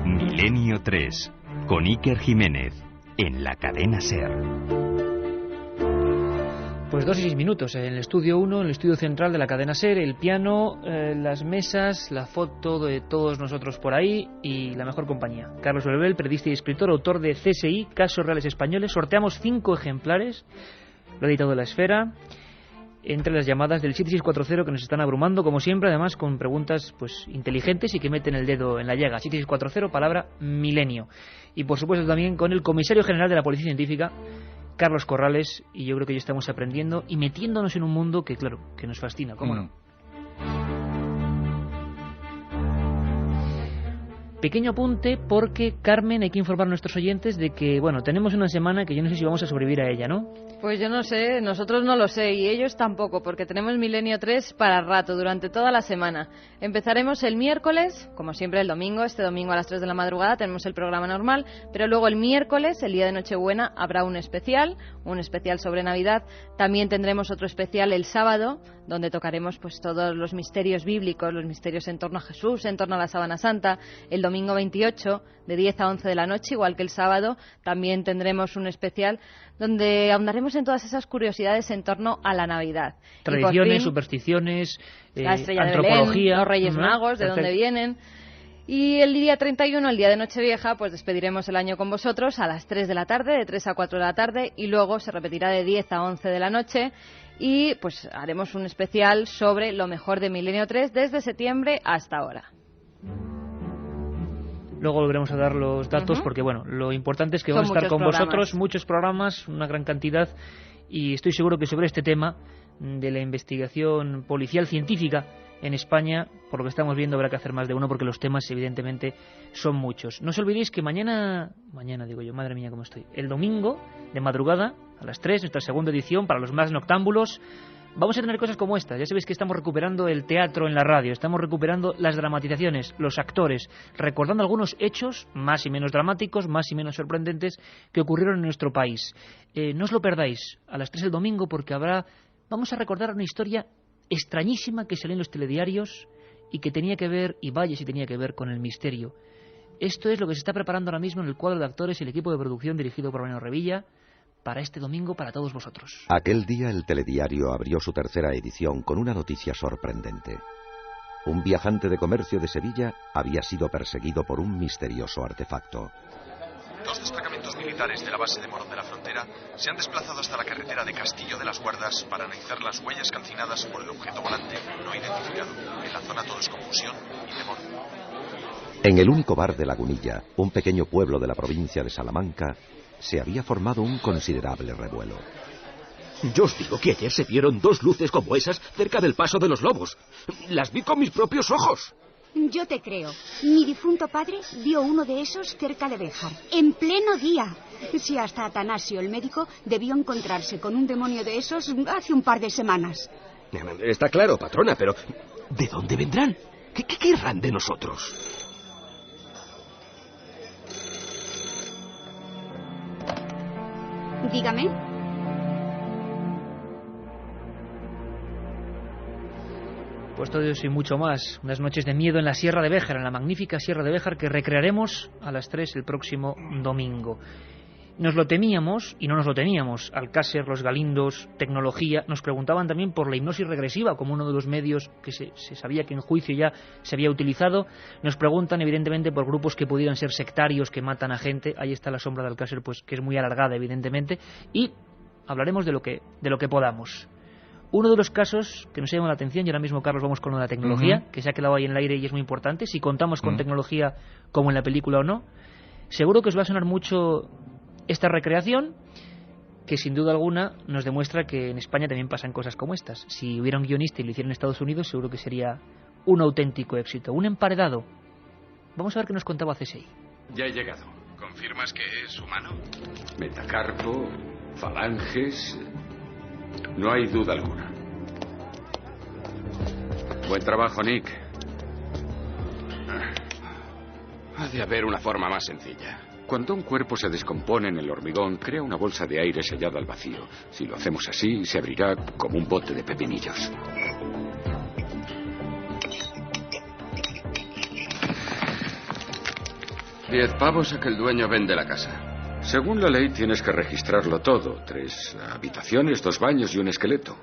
Milenio 3, con Iker Jiménez, en la cadena SER. Pues 2 y 6 minutos en el estudio 1, en el estudio central de la cadena SER, el piano, las mesas, la foto de todos nosotros por ahí y la mejor compañía. Carlos Belbel, periodista y escritor, autor de CSI, Casos Reales Españoles. Sorteamos 5 ejemplares, lo ha editado La Esfera, entre las llamadas del 7640 que nos están abrumando, como siempre, además con preguntas pues inteligentes y que meten el dedo en la llaga. 7640, palabra milenio. Y por supuesto también con el comisario general de la Policía Científica, Carlos Corrales, y yo creo que ya estamos aprendiendo y metiéndonos en un mundo que, claro, que nos fascina, ¿cómo no? Pequeño apunte porque, Carmen, hay que informar a nuestros oyentes de que, bueno, tenemos una semana que yo no sé si vamos a sobrevivir a ella, ¿no? Pues yo no sé, nosotros no lo sé y ellos tampoco, porque tenemos Milenio 3 para rato, durante toda la semana. Empezaremos el miércoles, como siempre el domingo, este domingo a las 3 de la madrugada tenemos el programa normal, pero luego el miércoles, el día de Nochebuena, habrá un especial sobre Navidad. También tendremos otro especial el sábado, donde tocaremos pues todos los misterios bíblicos, los misterios en torno a Jesús, en torno a la Sábana Santa. El domingo 28, de 10 a 11 de la noche, igual que el sábado, también tendremos un especial donde ahondaremos en todas esas curiosidades en torno a la Navidad. Tradiciones, supersticiones, la estrella antropología, de Belén, los Reyes Magos, de dónde vienen. Y el día 31, el día de Nochevieja, pues despediremos el año con vosotros a las 3 de la tarde, de 3 a 4 de la tarde, y luego se repetirá de 10 a 11 de la noche. Y pues haremos un especial sobre lo mejor de Milenio 3 desde septiembre hasta ahora. Luego volveremos a dar los datos porque, bueno, lo importante es que vamos a estar con vosotros, muchos programas, una gran cantidad, y estoy seguro que sobre este tema de la investigación policial científica en España, por lo que estamos viendo, habrá que hacer más de uno porque los temas, evidentemente, son muchos. No os olvidéis que mañana digo yo, madre mía cómo estoy, el domingo de madrugada a las 3, nuestra segunda edición para los más noctámbulos. Vamos a tener cosas como estas. Ya sabéis que estamos recuperando el teatro en la radio, estamos recuperando las dramatizaciones, los actores, recordando algunos hechos más y menos dramáticos, más y menos sorprendentes que ocurrieron en nuestro país. No os lo perdáis a las 3 el domingo porque vamos a recordar una historia extrañísima que salió en los telediarios y que tenía que ver, y vaya si tenía que ver, con el misterio. Esto es lo que se está preparando ahora mismo en el cuadro de actores y el equipo de producción dirigido por Mariano Revilla para este domingo, para todos vosotros. Aquel día el telediario abrió su tercera edición con una noticia sorprendente. Un viajante de comercio de Sevilla había sido perseguido por un misterioso artefacto. 2 destacamentos militares de la base de Morón de la Frontera se han desplazado hasta la carretera de Castillo de las Guardas para analizar las huellas calcinadas por el objeto volante no identificado. En la zona todo es confusión y temor. En el único bar de Lagunilla, un pequeño pueblo de la provincia de Salamanca, se había formado un considerable revuelo. Yo os digo que ayer se vieron 2 luces como esas cerca del Paso de los Lobos. Las vi con mis propios ojos. Yo te creo. Mi difunto padre vio uno de esos cerca de Béjar, en pleno día. Si hasta Atanasio, el médico, debió encontrarse con un demonio de esos hace un par de semanas. Está claro, patrona, pero ¿de dónde vendrán? ¿Qué querrán de nosotros? Dígame. Pues todo eso y mucho más. Unas noches de miedo en la Sierra de Béjar, en la magnífica Sierra de Béjar, que recrearemos a las 3 el próximo domingo. Nos lo temíamos y no nos lo temíamos. Alcácer, los Galindos, tecnología. Nos preguntaban también por la hipnosis regresiva, como uno de los medios que se sabía que en juicio ya se había utilizado. Nos preguntan, evidentemente, por grupos que pudieran ser sectarios, que matan a gente. Ahí está la sombra de Alcácer, pues que es muy alargada, evidentemente. Y hablaremos de lo que podamos. Uno de los casos que nos llama la atención, y ahora mismo, Carlos, vamos con lo de la tecnología, que se ha quedado ahí en el aire y es muy importante, si contamos con tecnología como en la película o no. Seguro que os va a sonar mucho esta recreación, que sin duda alguna nos demuestra que en España también pasan cosas como estas. Si hubiera un guionista y lo hiciera en Estados Unidos, seguro que sería un auténtico éxito. Un emparedado. Vamos a ver qué nos contaba CSI. Ya he llegado. ¿Confirmas que es humano? Metacarpo, falanges... No hay duda alguna. Buen trabajo, Nick. Ha de haber una forma más sencilla. Cuando un cuerpo se descompone en el hormigón, crea una bolsa de aire sellada al vacío. Si lo hacemos así, se abrirá como un bote de pepinillos. $10 a que el dueño vende la casa. Según la ley, tienes que registrarlo todo. 3 habitaciones, 2 baños y un esqueleto.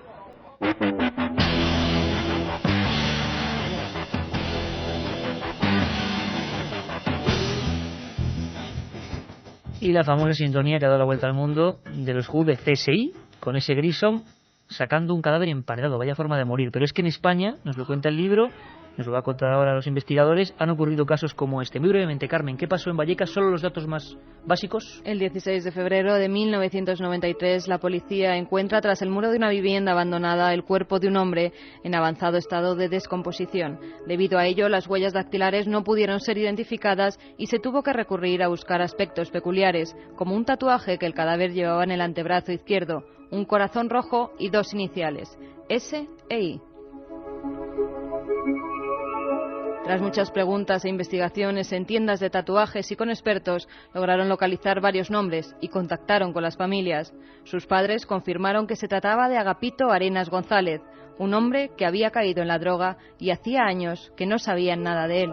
Y la famosa sintonía que ha dado la vuelta al mundo de los Who de CSI, con ese Grissom sacando un cadáver emparedado. Vaya forma de morir. Pero es que en España, nos lo cuenta el libro, nos lo va a contar ahora los investigadores, han ocurrido casos como este. Muy brevemente, Carmen, ¿qué pasó en Vallecas? Solo los datos más básicos. El 16 de febrero de 1993, la policía encuentra tras el muro de una vivienda abandonada el cuerpo de un hombre en avanzado estado de descomposición. Debido a ello, las huellas dactilares no pudieron ser identificadas y se tuvo que recurrir a buscar aspectos peculiares, como un tatuaje que el cadáver llevaba en el antebrazo izquierdo, un corazón rojo y 2 iniciales, S e I. Tras muchas preguntas e investigaciones en tiendas de tatuajes y con expertos, lograron localizar varios nombres y contactaron con las familias. Sus padres confirmaron que se trataba de Agapito Arenas González, un hombre que había caído en la droga y hacía años que no sabían nada de él.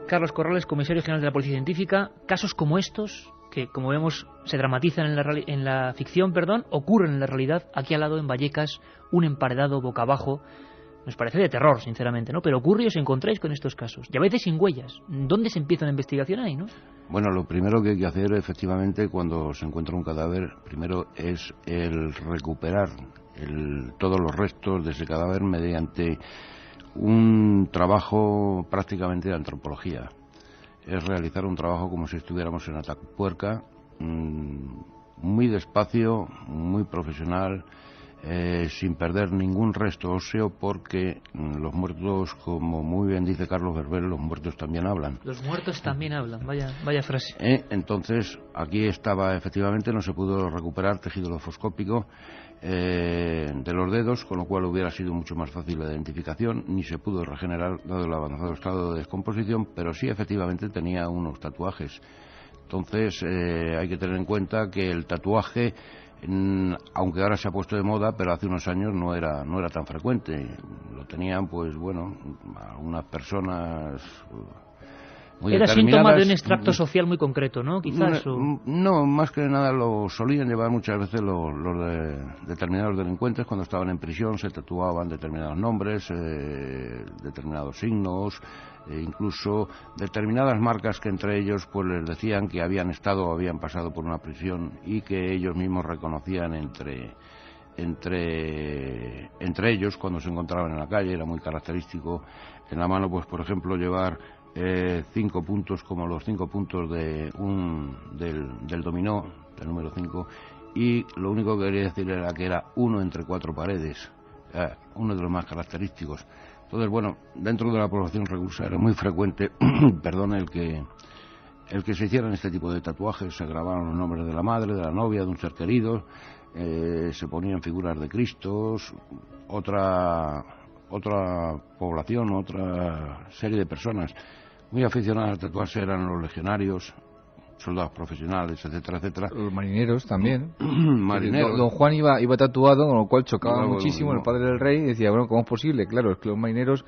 Carlos Corrales, comisario general de la Policía Científica. Casos como estos, que como vemos se dramatizan en la ficción, ocurren en la realidad. Aquí al lado, en Vallecas, un emparedado boca abajo. Nos parece de terror, sinceramente, ¿no? Pero ocurre y os encontráis con estos casos. Y a veces sin huellas. ¿Dónde se empieza una investigación ahí, no? Bueno, lo primero que hay que hacer, efectivamente, cuando se encuentra un cadáver, primero es el recuperar todos los restos de ese cadáver mediante un trabajo prácticamente de antropología. Es realizar un trabajo como si estuviéramos en Atapuerca, muy despacio, muy profesional, sin perder ningún resto óseo, porque los muertos, como muy bien dice Carlos Berber, los muertos también hablan. Los muertos también hablan, vaya frase. Entonces, aquí estaba, efectivamente, no se pudo recuperar tejido lofoscópico de los dedos, con lo cual hubiera sido mucho más fácil la identificación, ni se pudo regenerar dado el avanzado estado de descomposición, pero sí efectivamente tenía unos tatuajes. Entonces hay que tener en cuenta que el tatuaje, aunque ahora se ha puesto de moda, pero hace unos años no era tan frecuente. Lo tenían, pues bueno, algunas personas muy era determinadas. Síntoma de un extracto social muy concreto, ¿no? Quizás. No, más que nada lo solían llevar muchas veces los determinados delincuentes cuando estaban en prisión. Se tatuaban determinados nombres, determinados signos, incluso determinadas marcas que entre ellos pues les decían que habían estado o habían pasado por una prisión y que ellos mismos reconocían entre ellos cuando se encontraban en la calle. Era muy característico en la mano, pues por ejemplo, llevar 5 puntos como los 5 puntos del dominó, del número 5, y lo único que quería decir era que era 1 entre 4 paredes, uno de los más característicos. Entonces, bueno, dentro de la población reclusa era muy frecuente el que se hicieran este tipo de tatuajes. Se grababan los nombres de la madre, de la novia, de un ser querido, se ponían figuras de Cristos, otra población, otra serie de personas muy aficionados a tatuarse eran los legionarios, soldados profesionales, etcétera, etcétera. Los marineros también. Marineros. Don Juan iba tatuado, con lo cual chocaba Luego, muchísimo el padre del rey, y decía, bueno, ¿cómo es posible? Claro, es que los marineros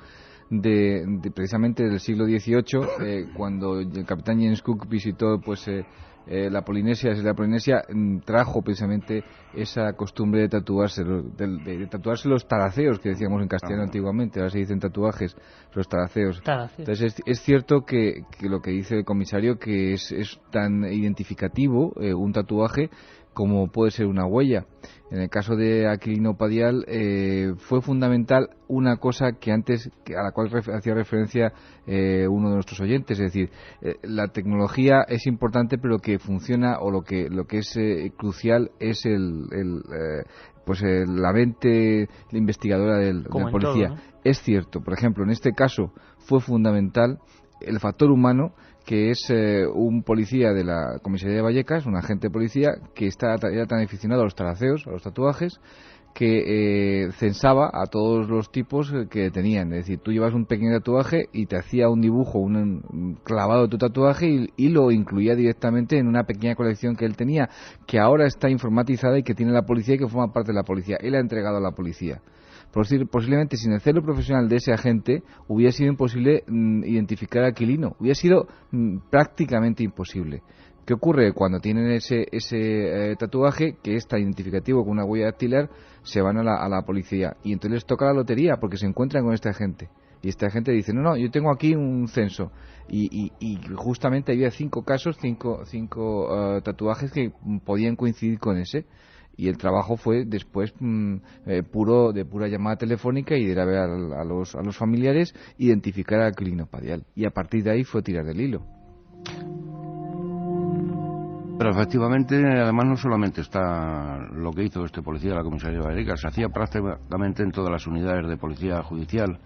precisamente del siglo XVIII, cuando el capitán James Cook visitó la Polinesia, trajo precisamente esa costumbre de tatuarse, de tatuarse los taraceos, que decíamos en castellano antiguamente, ahora se dicen tatuajes, los taraceos. Entonces es cierto que lo que dice el comisario, que es tan identificativo un tatuaje como puede ser una huella. En el caso de Aquilino Padial fue fundamental una cosa que antes, a la cual hacía referencia uno de nuestros oyentes, es decir, la tecnología es importante, pero lo que funciona o lo que es crucial es la mente investigadora del policía. Todo, ¿no? Es cierto, por ejemplo, en este caso fue fundamental el factor humano, que es un policía de la comisaría de Vallecas, un agente de policía que era tan aficionado a los taraceos, a los tatuajes, que censaba a todos los tipos que tenían. Es decir, tú llevas un pequeño tatuaje y te hacía un dibujo, un clavado de tu tatuaje y lo incluía directamente en una pequeña colección que él tenía, que ahora está informatizada y que tiene la policía y que forma parte de la policía. Él ha entregado a la policía. Posiblemente sin el celo profesional de ese agente hubiera sido imposible identificar a Aquilino, hubiera sido prácticamente imposible. ¿Qué ocurre? Cuando tienen ese tatuaje, que es tan identificativo con una huella dactilar, se van a la policía y entonces les toca la lotería porque se encuentran con este agente. Y este agente dice, no, yo tengo aquí un censo. Y justamente había 5 casos, 5 tatuajes que podían coincidir con ese. Y el trabajo fue después de pura llamada telefónica y de ir a ver a los familiares, identificar a Aquilino Padial. Y a partir de ahí fue tirar del hilo. Pero efectivamente, además, no solamente está lo que hizo este policía de la comisaría de Vallecas, se hacía prácticamente en todas las unidades de policía judicial,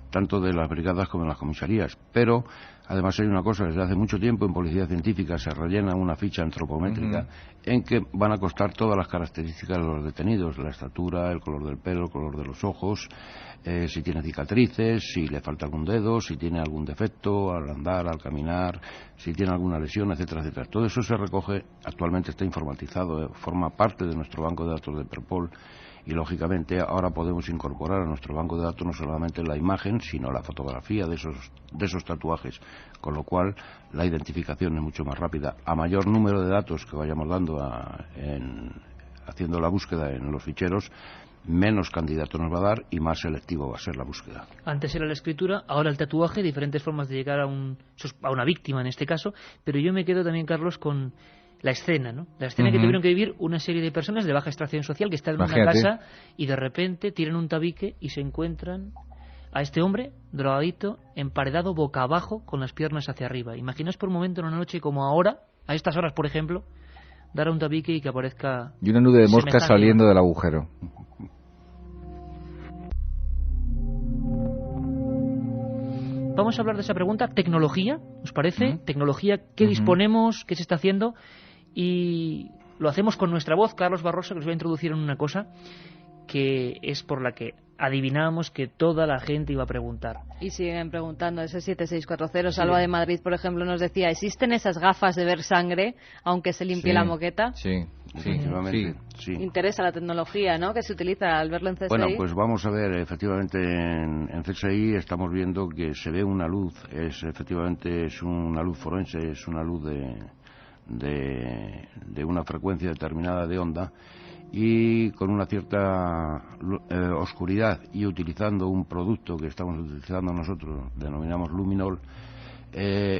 tanto de las brigadas como en las comisarías. Pero además hay una cosa, desde hace mucho tiempo en policía científica se rellena una ficha antropométrica en que van a constar todas las características de los detenidos: la estatura, el color del pelo, el color de los ojos, si tiene cicatrices, si le falta algún dedo, si tiene algún defecto al andar, al caminar, si tiene alguna lesión, etcétera, etcétera. Todo eso se recoge, actualmente está informatizado, forma parte de nuestro banco de datos de Interpol. Y lógicamente ahora podemos incorporar a nuestro banco de datos no solamente la imagen, sino la fotografía de esos tatuajes, con lo cual la identificación es mucho más rápida. A mayor número de datos que vayamos dando haciendo la búsqueda en los ficheros, menos candidato nos va a dar y más selectivo va a ser la búsqueda. Antes era la escritura, ahora el tatuaje, diferentes formas de llegar a una víctima en este caso, pero yo me quedo también, Carlos, con la escena, ¿no? La escena que tuvieron que vivir una serie de personas de baja extracción social que están en una casa y de repente tiran un tabique y se encuentran a este hombre drogadito, emparedado boca abajo con las piernas hacia arriba. Imaginaos por un momento en una noche como ahora, a estas horas por ejemplo, dar a un tabique y que aparezca... Y una nube de moscas saliendo del agujero. Vamos a hablar de esa pregunta, tecnología, ¿os parece? Tecnología, ¿qué disponemos? ¿Qué se está haciendo? Y lo hacemos con nuestra voz. Carlos Barroso, que os voy a introducir en una cosa que es por la que adivinábamos que toda la gente iba a preguntar. Y siguen preguntando, ese 7640, Salva de Madrid, por ejemplo, nos decía, ¿existen esas gafas de ver sangre, aunque se limpie la moqueta? Sí. Interesa la tecnología, ¿no?, que se utiliza al verlo en CSI. Bueno, pues vamos a ver, efectivamente en CSI estamos viendo que se ve una luz, efectivamente es una luz forense, es una luz de una frecuencia determinada de onda, y con una cierta oscuridad, y utilizando un producto que estamos utilizando nosotros, denominamos luminol,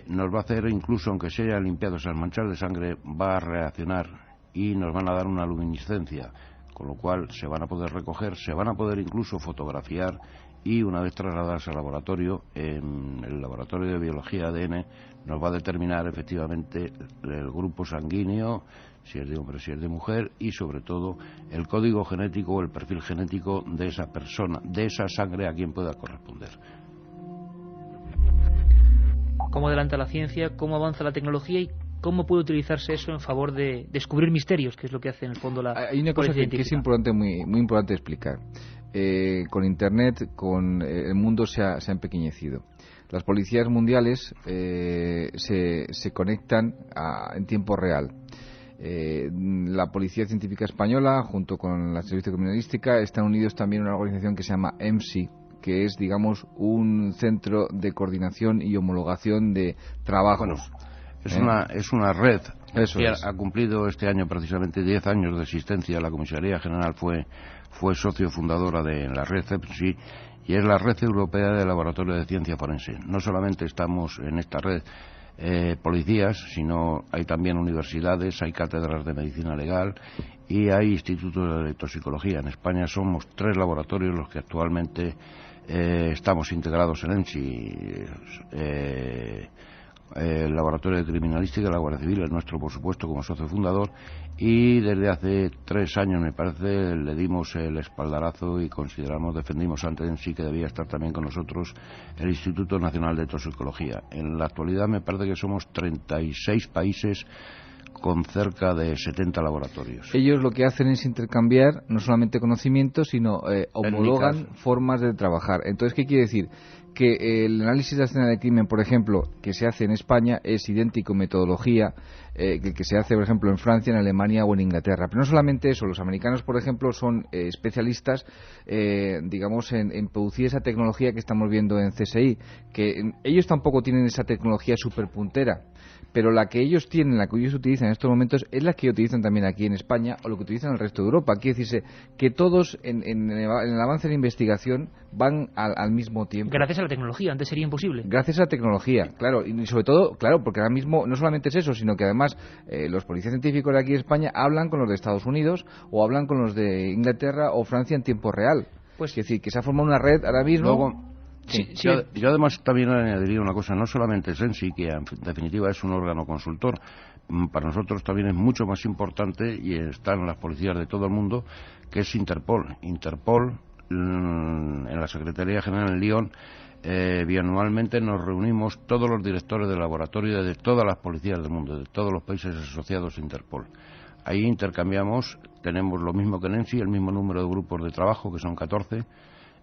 nos va a hacer, incluso aunque se haya limpiado esas manchas de sangre, va a reaccionar y nos van a dar una luminiscencia, con lo cual se van a poder recoger, se van a poder incluso fotografiar, y una vez trasladadas al laboratorio, en el laboratorio de biología ADN nos va a determinar efectivamente el grupo sanguíneo, si es de hombre, si es de mujer, y sobre todo el código genético o el perfil genético de esa persona, de esa sangre a quien pueda corresponder. ¿Cómo adelanta la ciencia? ¿Cómo avanza la tecnología? ¿Y cómo puede utilizarse eso en favor de descubrir misterios, que es lo que hace en el fondo la Hay una cosa que es importante, muy importante explicar. Con Internet, el mundo se ha empequeñecido. las policías mundiales se conectan en tiempo real. La Policía Científica Española, junto con la Servicio de Criminalística, están unidos también en una organización que se llama EMSI, que es, digamos, un centro de coordinación y homologación de trabajos. Bueno, es una red que es. ha cumplido este año precisamente 10 años de existencia. La Comisaría General fue socio fundadora de la red EMSI, y es la Red Europea de Laboratorios de Ciencia Forense. No solamente estamos en esta red policías, sino hay también universidades, hay cátedras de medicina legal y hay institutos de toxicología. En España somos 3 laboratorios los que actualmente estamos integrados en EMSI. El Laboratorio de Criminalística de la Guardia Civil, el nuestro, por supuesto, como socio fundador, y desde hace 3 años, me parece, le dimos el espaldarazo y defendimos ante EMSI que debía estar también con nosotros el Instituto Nacional de Toxicología. En la actualidad me parece que somos 36 países con cerca de 70 laboratorios. Ellos lo que hacen es intercambiar no solamente conocimientos, sino homologan formas de trabajar. Entonces, ¿qué quiere decir? Que el análisis de la escena de crimen, por ejemplo, que se hace en España es idéntico en metodología que se hace, por ejemplo, en Francia, en Alemania o en Inglaterra. Pero no solamente eso, los americanos, por ejemplo, son especialistas, digamos, en producir esa tecnología que estamos viendo en CSI, que ellos tampoco tienen esa tecnología superpuntera, pero la que ellos tienen, la que ellos utilizan en estos momentos, es la que utilizan también aquí en España o lo que utilizan en el resto de Europa. Quiere decirse que todos en el avance de la investigación van al mismo tiempo. Gracias a la tecnología, antes sería imposible. Gracias a la tecnología, claro, y sobre todo, claro, porque ahora mismo no solamente es eso, sino que además los policías científicos de aquí en España hablan con los de Estados Unidos o hablan con los de Inglaterra o Francia en tiempo real. Pues, es decir, que se ha formado una red ahora mismo. Luego, yo además también añadiría una cosa, no solamente es EMSI, que en definitiva es un órgano consultor, para nosotros también es mucho más importante, y están las policías de todo el mundo, que es Interpol. Interpol, en la Secretaría General en Lyon, bianualmente nos reunimos todos los directores de laboratorio de todas las policías del mundo, de todos los países asociados a Interpol. Ahí intercambiamos, tenemos lo mismo que en EMSI, el mismo número de grupos de trabajo, que son 14,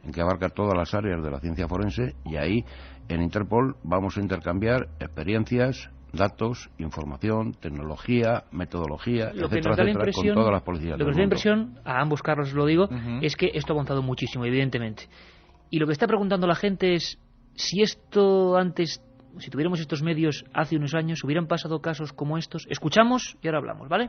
en que abarca todas las áreas de la ciencia forense, y ahí en Interpol vamos a intercambiar experiencias, datos, información, tecnología, metodología, etcétera, etcétera, con todas las policías del mundo. Lo que nos da impresión, a ambos Carlos lo digo, es que esto ha avanzado muchísimo, evidentemente. Y lo que está preguntando la gente es si esto antes, si tuviéramos estos medios hace unos años, hubieran pasado casos como estos. Escuchamos y ahora hablamos, ¿vale?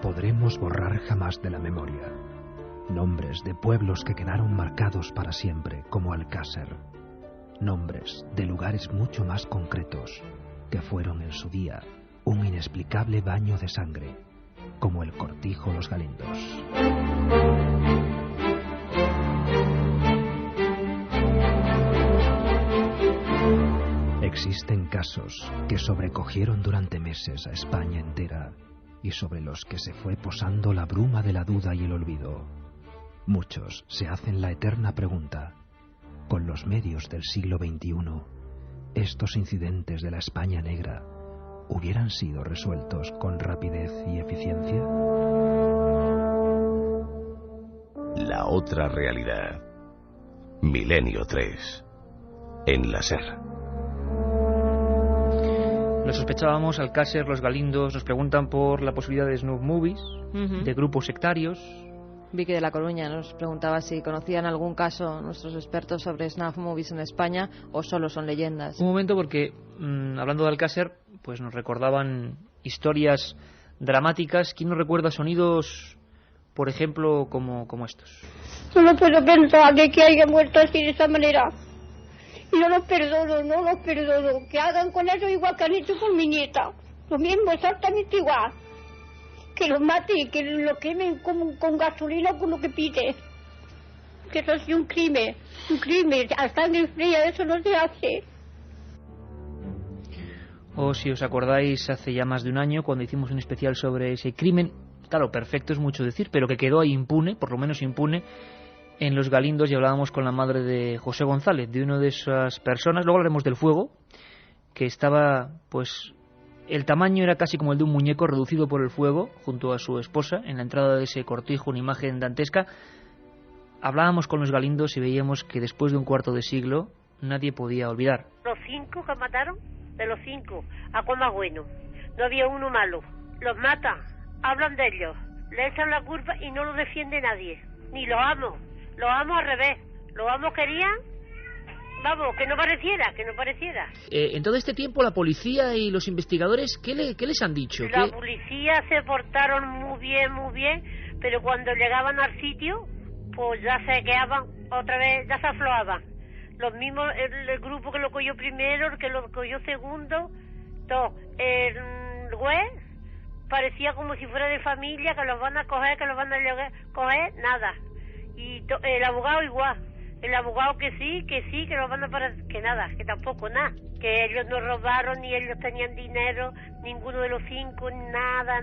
Podremos borrar jamás de la memoria. Nombres de pueblos que quedaron marcados para siempre, como Alcácer. Nombres de lugares mucho más concretos, que fueron en su día un inexplicable baño de sangre, como el Cortijo Los Galindos. Existen casos que sobrecogieron durante meses a España entera, y sobre los que se fue posando la bruma de la duda y el olvido. Muchos se hacen la eterna pregunta: con los medios del siglo XXI, ¿estos incidentes de la España negra hubieran sido resueltos con rapidez y eficiencia? La otra realidad. Milenio 3. En la SER. Lo sospechábamos, Alcácer, Los Galindos. Nos preguntan por la posibilidad de snuff movies, de grupos sectarios. Vicky de La Coruña nos preguntaba si conocían algún caso nuestros expertos sobre snuff movies en España o solo son leyendas. Un momento, porque hablando de Alcácer, pues nos recordaban historias dramáticas. ¿Quién nos recuerda sonidos, por ejemplo, como estos? No lo puedo pensar que haya muerto así de esa manera. Y no los perdono, que hagan con eso igual que han hecho con mi nieta, lo mismo, exactamente igual, que los maten, que lo quemen con gasolina con lo que pide, que eso es un crimen, a sangre fría, eso no se hace. O si os acordáis, hace ya más de un año, cuando hicimos un especial sobre ese crimen, claro, perfecto es mucho decir, pero que quedó ahí impune, por lo menos impune, en Los Galindos y hablábamos con la madre de José González, de una de esas personas. Luego hablaremos del fuego, que estaba, pues, el tamaño era casi como el de un muñeco reducido por el fuego, junto a su esposa, en la entrada de ese cortijo, una imagen dantesca. Hablábamos con Los Galindos y veíamos que después de un cuarto de siglo nadie podía olvidar. Los 5 que mataron, de los 5, ¿a cuál más bueno? No había uno malo. Los matan, hablan de ellos, le echan la culpa y no lo defiende nadie. Ni los amo al revés. Los amos querían, vamos, que no pareciera. En todo este tiempo la policía y los investigadores, ¿qué les han dicho? La policía se portaron muy bien, pero cuando llegaban al sitio, pues ya se quedaban otra vez, ya se afloaban. Los mismos, el grupo que lo cogió primero, el que lo cogió segundo, todo. El juez parecía como si fuera de familia, que los van a coger, coger, nada. Y el abogado igual. El abogado que sí, que los van a parar, que nada, que tampoco nada. Que ellos no robaron, ni ellos tenían dinero, ninguno de los 5, nada.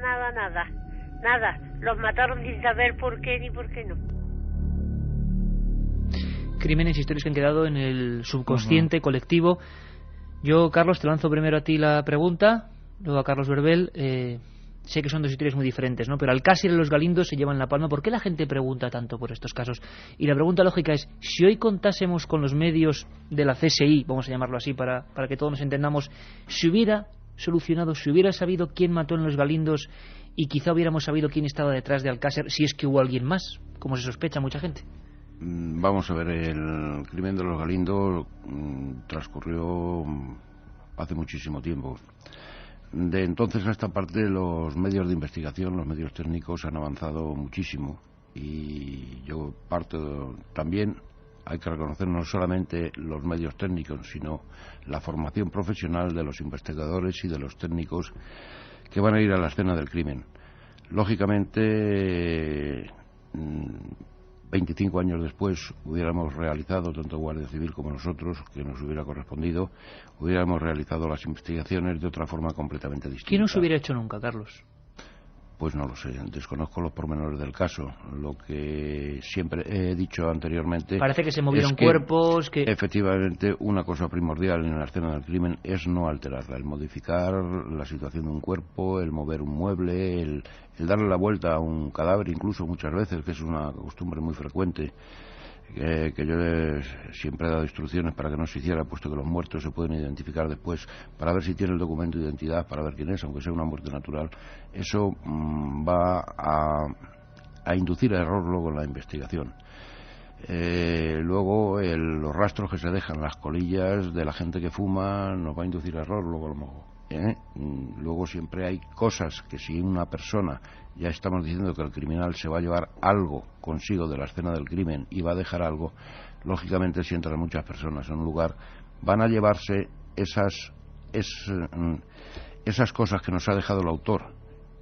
Nada. Los mataron sin saber por qué ni por qué no. Crímenes, historias que han quedado en el subconsciente colectivo. Yo, Carlos, te lanzo primero a ti la pregunta, luego a Carlos Verbel. Sé que son dos historias muy diferentes, ¿no? Pero Alcácer y Los Galindos se llevan la palma. ¿Por qué la gente pregunta tanto por estos casos? Y la pregunta lógica es, si hoy contásemos con los medios de la CSI, vamos a llamarlo así para que todos nos entendamos, ¿se hubiera solucionado, se hubiera sabido quién mató en Los Galindos y quizá hubiéramos sabido quién estaba detrás de Alcácer, si es que hubo alguien más, como se sospecha mucha gente? Vamos a ver, el crimen de Los Galindos transcurrió hace muchísimo tiempo. De entonces a esta parte los medios de investigación, los medios técnicos han avanzado muchísimo y yo parto también, hay que reconocer no solamente los medios técnicos, sino la formación profesional de los investigadores y de los técnicos que van a ir a la escena del crimen. Lógicamente, 25 años después hubiéramos realizado, tanto Guardia Civil como nosotros, que nos hubiera correspondido, hubiéramos realizado las investigaciones de otra forma completamente distinta. ¿Quién no se hubiera hecho nunca, Carlos? Pues no lo sé, desconozco los pormenores del caso. Lo que siempre he dicho anteriormente... Parece que se movieron cuerpos, que... Efectivamente, una cosa primordial en la escena del crimen es no alterarla, el modificar la situación de un cuerpo, el mover un mueble, el darle la vuelta a un cadáver, incluso muchas veces, que es una costumbre muy frecuente, que yo siempre he dado instrucciones para que no se hiciera, puesto que los muertos se pueden identificar después, para ver si tiene el documento de identidad, para ver quién es, aunque sea una muerte natural. Eso va a inducir a error luego en la investigación. Luego los rastros que se dejan, las colillas de la gente que fuma, nos va a inducir a error luego a lo mejor. Luego siempre hay cosas que si una persona, ya estamos diciendo que el criminal se va a llevar algo consigo de la escena del crimen y va a dejar algo, lógicamente si entran muchas personas en un lugar van a llevarse esas cosas que nos ha dejado el autor,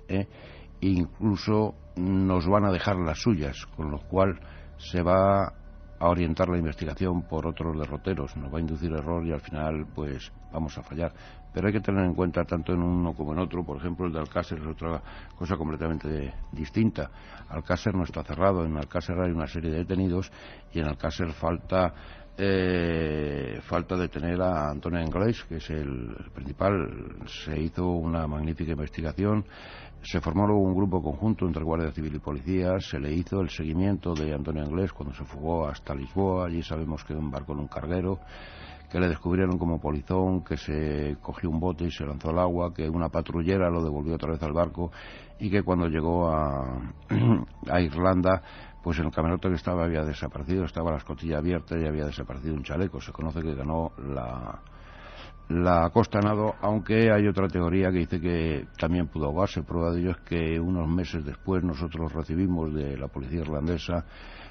e incluso nos van a dejar las suyas, con lo cual se va a orientar la investigación por otros derroteros, nos va a inducir error y al final pues vamos a fallar. Pero hay que tener en cuenta tanto en uno como en otro. Por ejemplo, el de Alcácer es otra cosa completamente distinta. Alcácer no está cerrado, en Alcácer hay una serie de detenidos y en Alcácer falta detener a Antonio Inglés, que es el principal. Se hizo una magnífica investigación, se formó luego un grupo conjunto entre Guardia Civil y Policía, se le hizo el seguimiento de Antonio Inglés cuando se fugó hasta Lisboa. Allí sabemos que embarcó en un carguero, que le descubrieron como polizón, que se cogió un bote y se lanzó al agua, que una patrullera lo devolvió otra vez al barco y que cuando llegó a Irlanda, pues en el camarote que estaba había desaparecido, estaba la escotilla abierta y había desaparecido un chaleco. Se conoce que ganó la Costa Nado, aunque hay otra teoría que dice que también pudo ahogarse. Prueba de ello es que unos meses después nosotros recibimos de la policía irlandesa,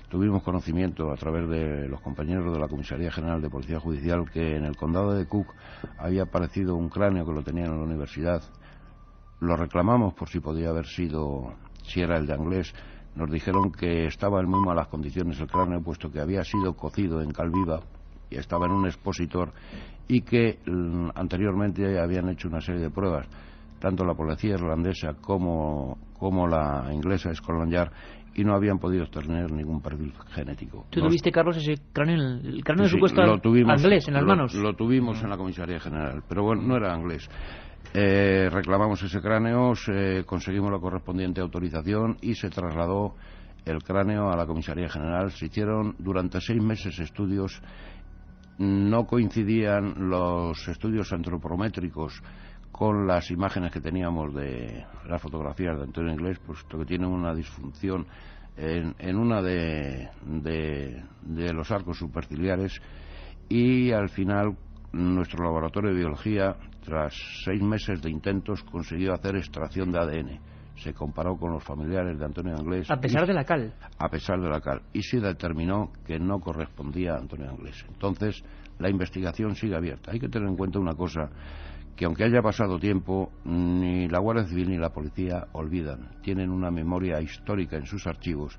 tuvimos conocimiento a través de los compañeros de la Comisaría General de Policía Judicial que en el condado de Cook había aparecido un cráneo que lo tenían en la universidad. Lo reclamamos por si podía haber sido, si era el de Inglés. Nos dijeron que estaba en muy malas condiciones el cráneo, puesto que había sido cocido en cal viva y estaba en un expositor y que anteriormente habían hecho una serie de pruebas tanto la policía irlandesa como la inglesa Scotland Yard, y no habían podido obtener ningún perfil genético. ¿Tú tuviste, Carlos, ese cráneo, el cráneo de Sí, supuesto inglés en las manos? Lo tuvimos en la comisaría general, pero bueno, no era inglés. Reclamamos ese cráneo, conseguimos la correspondiente autorización y se trasladó el cráneo a la comisaría general. Se hicieron durante 6 meses estudios. No coincidían los estudios antropométricos con las imágenes que teníamos de las fotografías de Antonio Inglés, puesto que tienen una disfunción en una de los arcos superciliares, y al final nuestro laboratorio de biología, tras 6 meses de intentos, consiguió hacer extracción de ADN. Se comparó con los familiares de Antonio Inglés. A pesar de la cal. A pesar de la cal. Y se determinó que no correspondía a Antonio Inglés. Entonces, la investigación sigue abierta. Hay que tener en cuenta una cosa, que aunque haya pasado tiempo, ni la Guardia Civil ni la policía olvidan. Tienen una memoria histórica en sus archivos,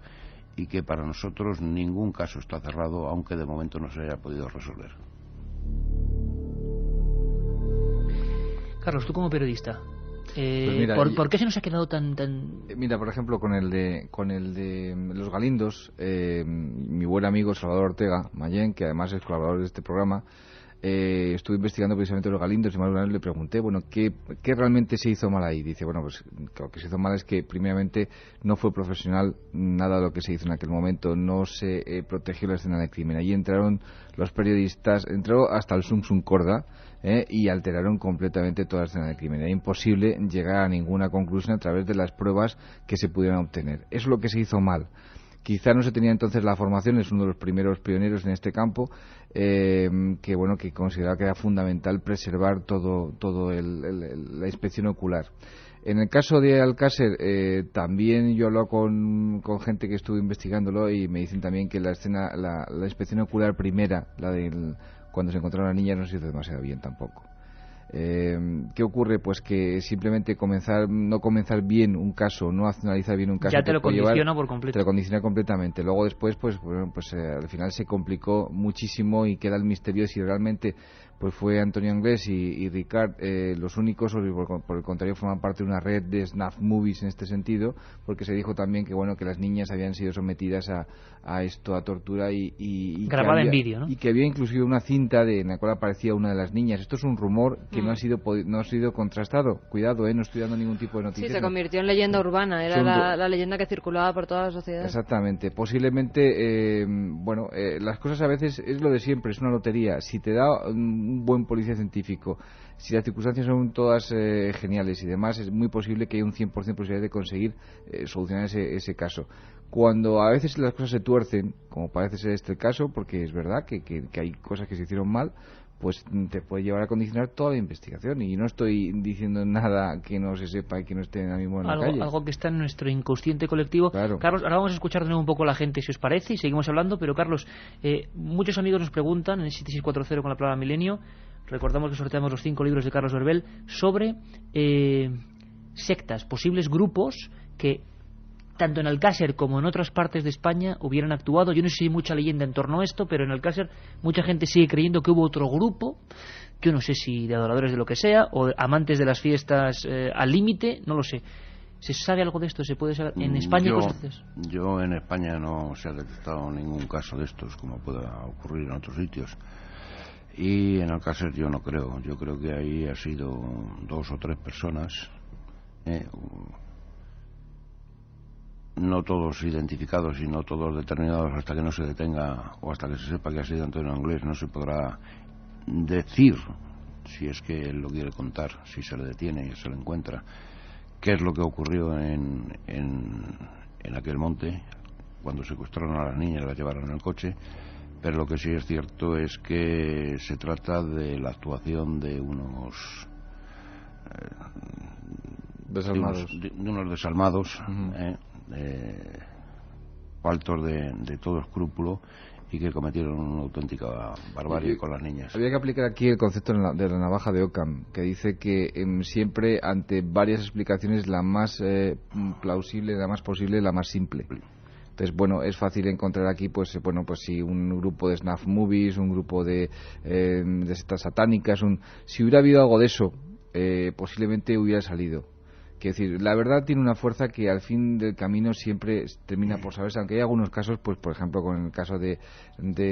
y que para nosotros ningún caso está cerrado, aunque de momento no se haya podido resolver. Carlos, tú como periodista, pues mira, ¿por qué se nos ha quedado tan...? Mira, por ejemplo, con el de los Galindos, mi buen amigo Salvador Ortega Mayén, que además es colaborador de este programa, estuve investigando precisamente los Galindos, y más de una vez le pregunté, bueno, ¿qué realmente se hizo mal ahí? Dice, bueno, pues lo que se hizo mal es que primeramente no fue profesional nada de lo que se hizo en aquel momento, no se protegió la escena del crimen. Allí entraron los periodistas, entró hasta el Sum Sum Corda, y alteraron completamente toda la escena del crimen. Era imposible llegar a ninguna conclusión a través de las pruebas que se pudieran obtener. Eso es lo que se hizo mal. Quizá no se tenía entonces la formación, es uno de los primeros pioneros en este campo, que consideraba que era fundamental preservar todo la inspección ocular. En el caso de Alcácer, también yo he hablado con gente que estuvo investigándolo, y me dicen también que la inspección ocular primera, la del cuando se encontraron las niñas, no se hizo demasiado bien tampoco. ¿Qué ocurre? Pues que simplemente no comenzar bien un caso, no analizar bien un caso, ya te lo condiciona por completo. Te lo condiciona completamente. Luego después, al final se complicó muchísimo, y queda el misterio si realmente pues fue Antonio Inglés y Ricard los únicos, o por el contrario forman parte de una red de snuff movies en este sentido, porque se dijo también que las niñas habían sido sometidas a tortura y grabada en vídeo, ¿no? Y que había inclusive una cinta en la cual aparecía una de las niñas. Esto es un rumor que no ha sido contrastado. Cuidado, no estoy dando ningún tipo de noticia. Sí, se convirtió en leyenda urbana, era la leyenda que circulaba por toda la sociedad. Exactamente. Posiblemente, las cosas a veces es lo de siempre, es una lotería. Si te da un buen policía científico, si las circunstancias son todas geniales y demás, es muy posible que haya un 100% posibilidad de conseguir solucionar ese caso. Cuando a veces las cosas se tuercen, como parece ser este el caso, porque es verdad que hay cosas que se hicieron mal, pues te puede llevar a condicionar toda la investigación. Y no estoy diciendo nada que no se sepa y que no esté ahora mismo en la calle. Algo que está en nuestro inconsciente colectivo. Claro. Carlos, ahora vamos a escuchar de nuevo un poco a la gente, si os parece, y seguimos hablando. Pero Carlos, muchos amigos nos preguntan en el 7640 con la palabra milenio, recordamos que sorteamos los 5 libros de Carlos Verbel, sobre sectas, posibles grupos que tanto en Alcácer como en otras partes de España hubieran actuado. Yo no sé si hay mucha leyenda en torno a esto, pero en Alcácer mucha gente sigue creyendo que hubo otro grupo, yo no sé si de adoradores de lo que sea, o amantes de las fiestas al límite, no lo sé. ¿Se sabe algo de esto? ¿Se puede saber en España? Yo en España no se ha detectado ningún caso de estos, como pueda ocurrir en otros sitios. Y en Alcácer yo no creo. Yo creo que ahí ha sido 2 o 3 personas, no todos identificados y no todos determinados. Hasta que no se detenga o hasta que se sepa que ha sido Antonio Inglés, no se podrá decir, si es que él lo quiere contar, si se le detiene y se le encuentra, qué es lo que ocurrió en aquel monte cuando secuestraron a las niñas y las llevaron en el coche. Pero lo que sí es cierto es que se trata de la actuación de unos desalmados, de unos desalmados, faltos de todo escrúpulo, y que cometieron una auténtica barbarie con las niñas. Había que aplicar aquí el concepto de la navaja de Occam, que dice que siempre ante varias explicaciones la más plausible, la más posible, la más simple. Entonces, es fácil encontrar aquí, pues si un grupo de snuff movies, un grupo de sectas satánicas, si hubiera habido algo de eso, posiblemente hubiera salido. Quiero decir, la verdad tiene una fuerza que al fin del camino siempre termina por saberse, aunque hay algunos casos, pues por ejemplo con el caso de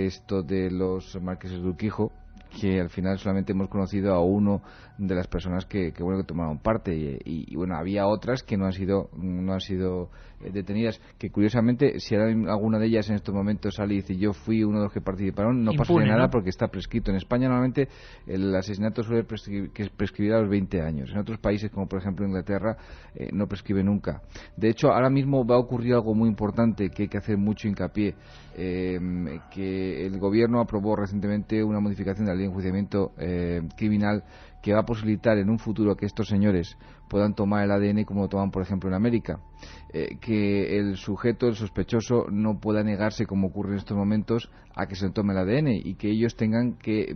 esto de los marqueses de Urquijo, que al final solamente hemos conocido a uno de las personas que tomaron parte y bueno, había otras que no han sido detenidas, que curiosamente si alguna de ellas en estos momentos sale y dice yo fui uno de los que participaron, no pasaría nada, ¿no? Porque está prescrito. En España normalmente el asesinato suele prescribir a los 20 años. En otros países como por ejemplo Inglaterra no prescribe nunca. De hecho ahora mismo va a ocurrir algo muy importante que hay que hacer mucho hincapié, que el gobierno aprobó recientemente una modificación de la ley de enjuiciamiento criminal que va a posibilitar en un futuro que estos señores puedan tomar el ADN como lo toman por ejemplo en América, que el sujeto, el sospechoso, no pueda negarse como ocurre en estos momentos a que se le tome el ADN y que ellos tengan que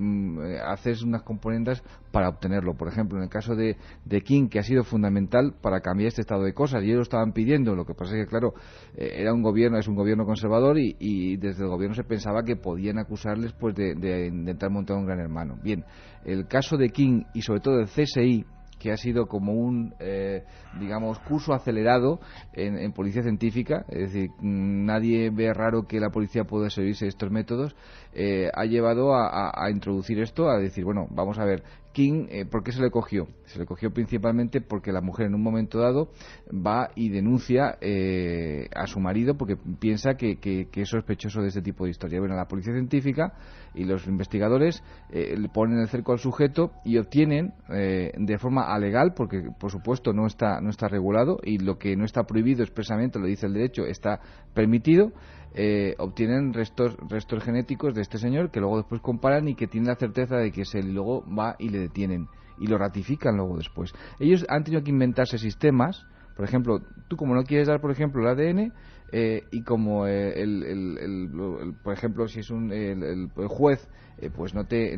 hacer unas componendas para obtenerlo. Por ejemplo, en el caso de King, que ha sido fundamental para cambiar este estado de cosas, y ellos lo estaban pidiendo. Lo que pasa es que claro, es un gobierno conservador y desde el gobierno se pensaba que podían acusarles pues de intentar montar un gran hermano. Bien, el caso de King y sobre todo el CSI, que ha sido como un, digamos, curso acelerado en policía científica, es decir, nadie ve raro que la policía pueda servirse de estos métodos, ha llevado a introducir esto, a decir, bueno, vamos a ver, King, ¿por qué se le cogió? Se le cogió principalmente porque la mujer en un momento dado va y denuncia a su marido porque piensa que es sospechoso de este tipo de historia. Bueno, la policía científica y los investigadores le ponen el cerco al sujeto y obtienen de forma alegal, porque por supuesto no está regulado y lo que no está prohibido expresamente, lo dice el derecho, está permitido. Obtienen restos genéticos de este señor que luego después comparan y que tienen la certeza de que es él, y luego va y le detienen y lo ratifican luego después. Ellos han tenido que inventarse sistemas, por ejemplo, tú como no quieres dar por ejemplo el ADN y como por ejemplo si es el juez pues no te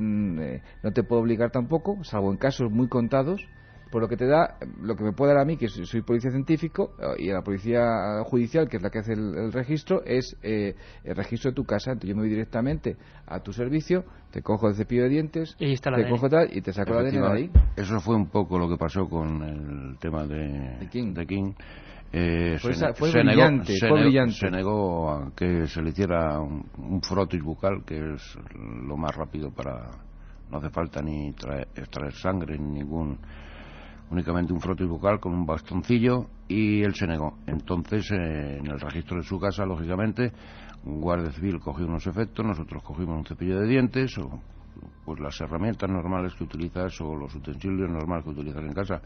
puede obligar tampoco, salvo en casos muy contados. Por lo que te da, lo que me puede dar a mí, que soy policía científico, y a la policía judicial, que es la que hace el registro, es el registro de tu casa. Entonces yo me voy directamente a tu servicio, te cojo el cepillo de dientes, te cojo tal y te saco el ADN de ahí. Eso fue un poco lo que pasó con el tema de King. Fue brillante. Se negó a que se le hiciera un frotis bucal, que es lo más rápido para... No hace falta ni extraer sangre ni únicamente un frotis bucal con un bastoncillo, y él se negó. Entonces en el registro de su casa, lógicamente, un guardia civil cogió unos efectos, nosotros cogimos un cepillo de dientes o pues las herramientas normales que utilizas o los utensilios normales que utilizas en casa,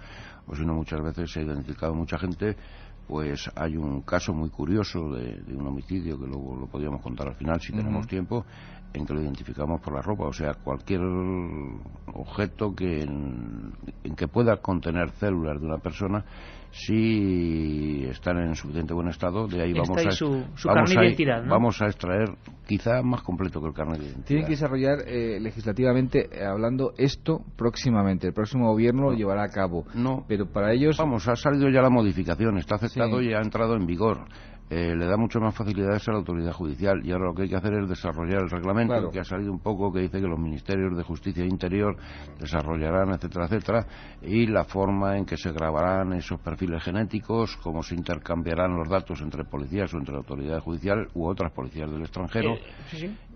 o si no, muchas veces se ha identificado mucha gente. Pues hay un caso muy curioso de un homicidio que luego lo podríamos contar al final si tenemos tiempo, en que lo identificamos por la ropa. O sea, cualquier objeto en que pueda contener células de una persona, si están en suficiente buen estado, de ahí vamos a extraer quizá más completo que el carnet de identidad. Tienen que desarrollar legislativamente hablando esto próximamente. El próximo gobierno lo llevará a cabo. No, pero para ellos... Vamos, ha salido ya la modificación, está aceptado y ha entrado en vigor. Le da mucho más facilidades a la autoridad judicial, y ahora lo que hay que hacer es desarrollar el reglamento, que ha salido un poco, que dice que los ministerios de Justicia e Interior desarrollarán, etcétera, etcétera, y la forma en que se grabarán esos perfiles genéticos, cómo se intercambiarán los datos entre policías o entre la autoridad judicial u otras policías del extranjero.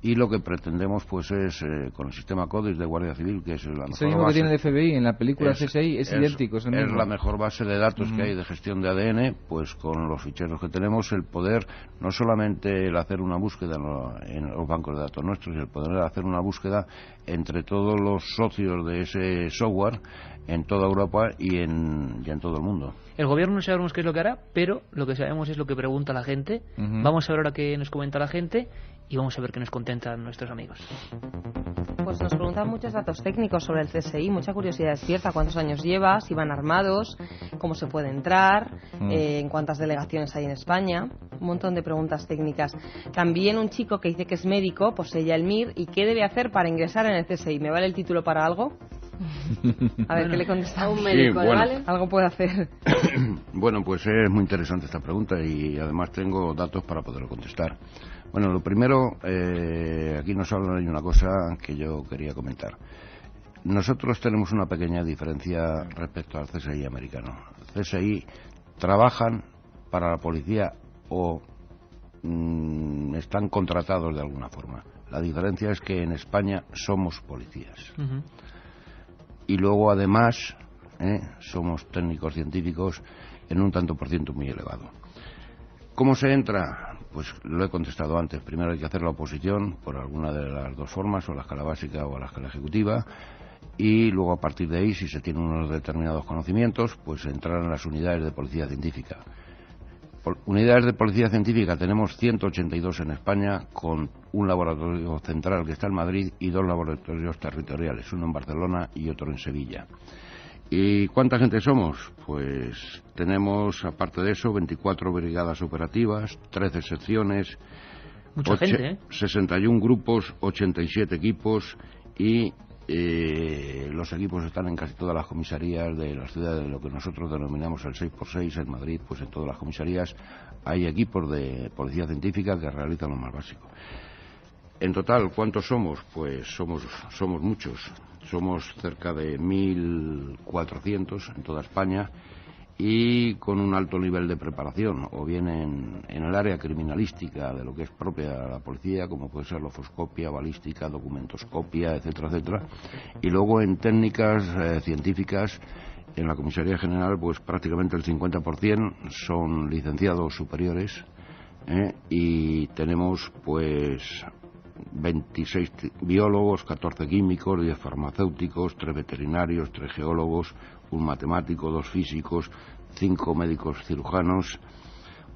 Y lo que pretendemos pues es con el sistema CODIS de Guardia Civil, que es la mejor base que tiene el FBI en la película CSI, es idéntico, es la mejor base de datos que hay de gestión de ADN. Pues con los ficheros que tenemos, el poder no solamente el hacer una búsqueda en los bancos de datos nuestros, el poder hacer una búsqueda entre todos los socios de ese software en toda Europa y en todo el mundo. El gobierno no sabemos qué es lo que hará, pero lo que sabemos es lo que pregunta la gente. Vamos a ver ahora qué nos comenta la gente y vamos a ver qué nos contentan nuestros amigos. Pues nos preguntan muchos datos técnicos sobre el CSI, mucha curiosidad despierta: cuántos años lleva, si van armados, cómo se puede entrar, en cuántas delegaciones hay en España, un montón de preguntas técnicas. También un chico que dice que es médico, posee el MIR, y qué debe hacer para ingresar en el CSI. ¿Me vale el título para algo? A ver, ¿qué le contesta a un médico? Sí, bueno. ¿Vale? Algo puede hacer. Bueno, pues es muy interesante esta pregunta y además tengo datos para poderlo contestar. Bueno, lo primero, aquí nos hablan de una cosa que yo quería comentar. nosotros tenemos una pequeña diferencia respecto al CSI americano. El CSI trabajan para la policía o están contratados de alguna forma. La diferencia es que en España somos policías. Y luego, además, somos técnicos científicos en un tanto por ciento muy elevado. ¿Cómo se entra? Pues lo he contestado antes. Primero hay que hacer la oposición por alguna de las dos formas, o a la escala básica o a la escala ejecutiva, y luego a partir de ahí, si se tienen unos determinados conocimientos, pues entrar en las unidades de policía científica. Unidades de policía científica tenemos 182 en España, con un laboratorio central que está en Madrid y 2 laboratorios territoriales, uno en Barcelona y otro en Sevilla. ¿Y cuánta gente somos? Pues tenemos, aparte de eso, 24 brigadas operativas, 13 secciones, mucha gente, 61 grupos, 87 equipos, y los equipos están en casi todas las comisarías de las ciudades, de lo que nosotros denominamos el 6x6 en Madrid. Pues en todas las comisarías hay equipos de policía científica que realizan lo más básico. En total, ¿cuántos somos? Pues somos muchos. Somos cerca de 1.400 en toda España, y con un alto nivel de preparación, o bien en el área criminalística de lo que es propia de la policía, como puede ser lofoscopia, balística, documentoscopia, etcétera, etcétera, y luego en técnicas científicas. En la Comisaría General, pues prácticamente el 50% son licenciados superiores, y tenemos pues 26 biólogos, 14 químicos, 10 farmacéuticos, 3 veterinarios, 3 geólogos, un matemático, 2 físicos, 5 médicos cirujanos,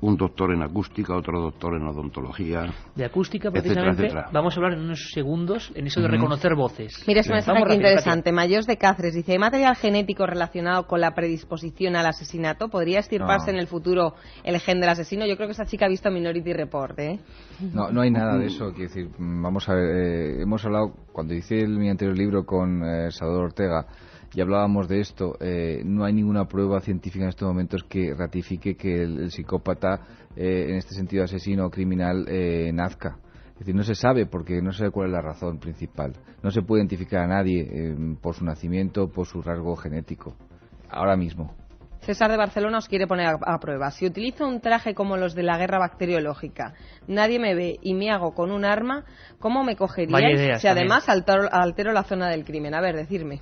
un doctor en acústica, otro doctor en odontología. De acústica, precisamente, etcétera. Vamos a hablar en unos segundos en eso de reconocer voces. Mira, es un mensaje aquí interesante. Mayos de Cáceres dice: ¿hay material genético relacionado con la predisposición al asesinato? ¿Podría estirparse en el futuro el gen del asesino? Yo creo que esa chica ha visto Minority Report, ¿eh? No hay nada de eso. Quiero decir, vamos a ver, hemos hablado, cuando hice mi anterior libro con Salvador Ortega, y hablábamos de esto. No hay ninguna prueba científica en estos momentos que ratifique que el psicópata, en este sentido asesino o criminal, nazca. Es decir, no se sabe, porque no se sabe cuál es la razón principal. No se puede identificar a nadie por su nacimiento, por su rasgo genético, ahora mismo. César de Barcelona os quiere poner a prueba. Si utilizo un traje como los de la guerra bacteriológica, nadie me ve y me hago con un arma, ¿cómo me cogeríais si además altero la zona del crimen? A ver, decidme.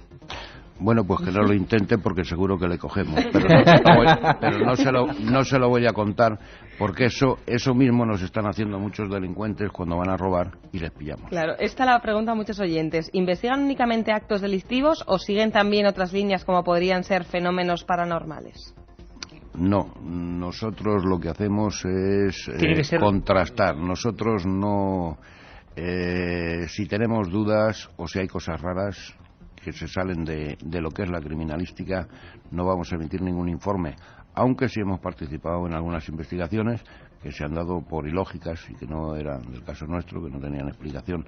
Bueno, pues que no lo intente, porque seguro que le cogemos. Pero no se lo voy a contar, porque eso mismo nos están haciendo muchos delincuentes cuando van a robar y les pillamos. Claro, esta la pregunta a muchos oyentes. ¿Investigan únicamente actos delictivos o siguen también otras líneas como podrían ser fenómenos paranormales? No, nosotros lo que hacemos es contrastar. Nosotros no... si tenemos dudas o si hay cosas raras que se salen de lo que es la criminalística, no vamos a emitir ningún informe, aunque sí hemos participado en algunas investigaciones que se han dado por ilógicas y que no eran del caso nuestro, que no tenían explicación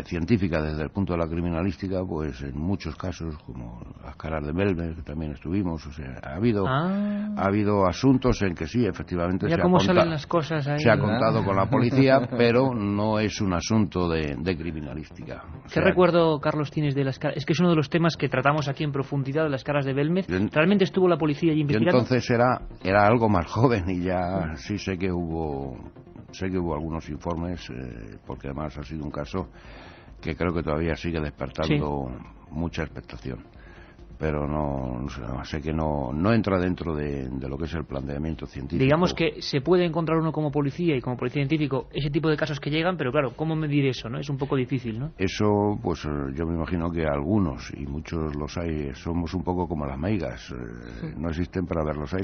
científica desde el punto de la criminalística. Pues en muchos casos, como las caras de Belmer, que también estuvimos, o sea, ha habido asuntos en que sí, efectivamente salen las cosas ahí, se ha contado con la policía, pero no es un asunto de criminalística. ¿Qué recuerdo, Carlos, tienes de las caras? Es que es uno de los temas que tratamos aquí en profundidad, de las caras de Belmez. ¿Realmente estuvo la policía allí investigando? Yo entonces era algo más joven, y ya sí sé que hubo algunos informes, porque además ha sido un caso que creo que todavía sigue despertando mucha expectación. Pero no sé que no entra dentro de lo que es el planteamiento científico. Digamos que se puede encontrar uno como policía y como policía científico ese tipo de casos que llegan, pero claro, ¿cómo medir eso, no? Es un poco difícil, ¿no? Eso, pues yo me imagino que algunos, y muchos los hay, somos un poco como las meigas, no existen para verlos ahí,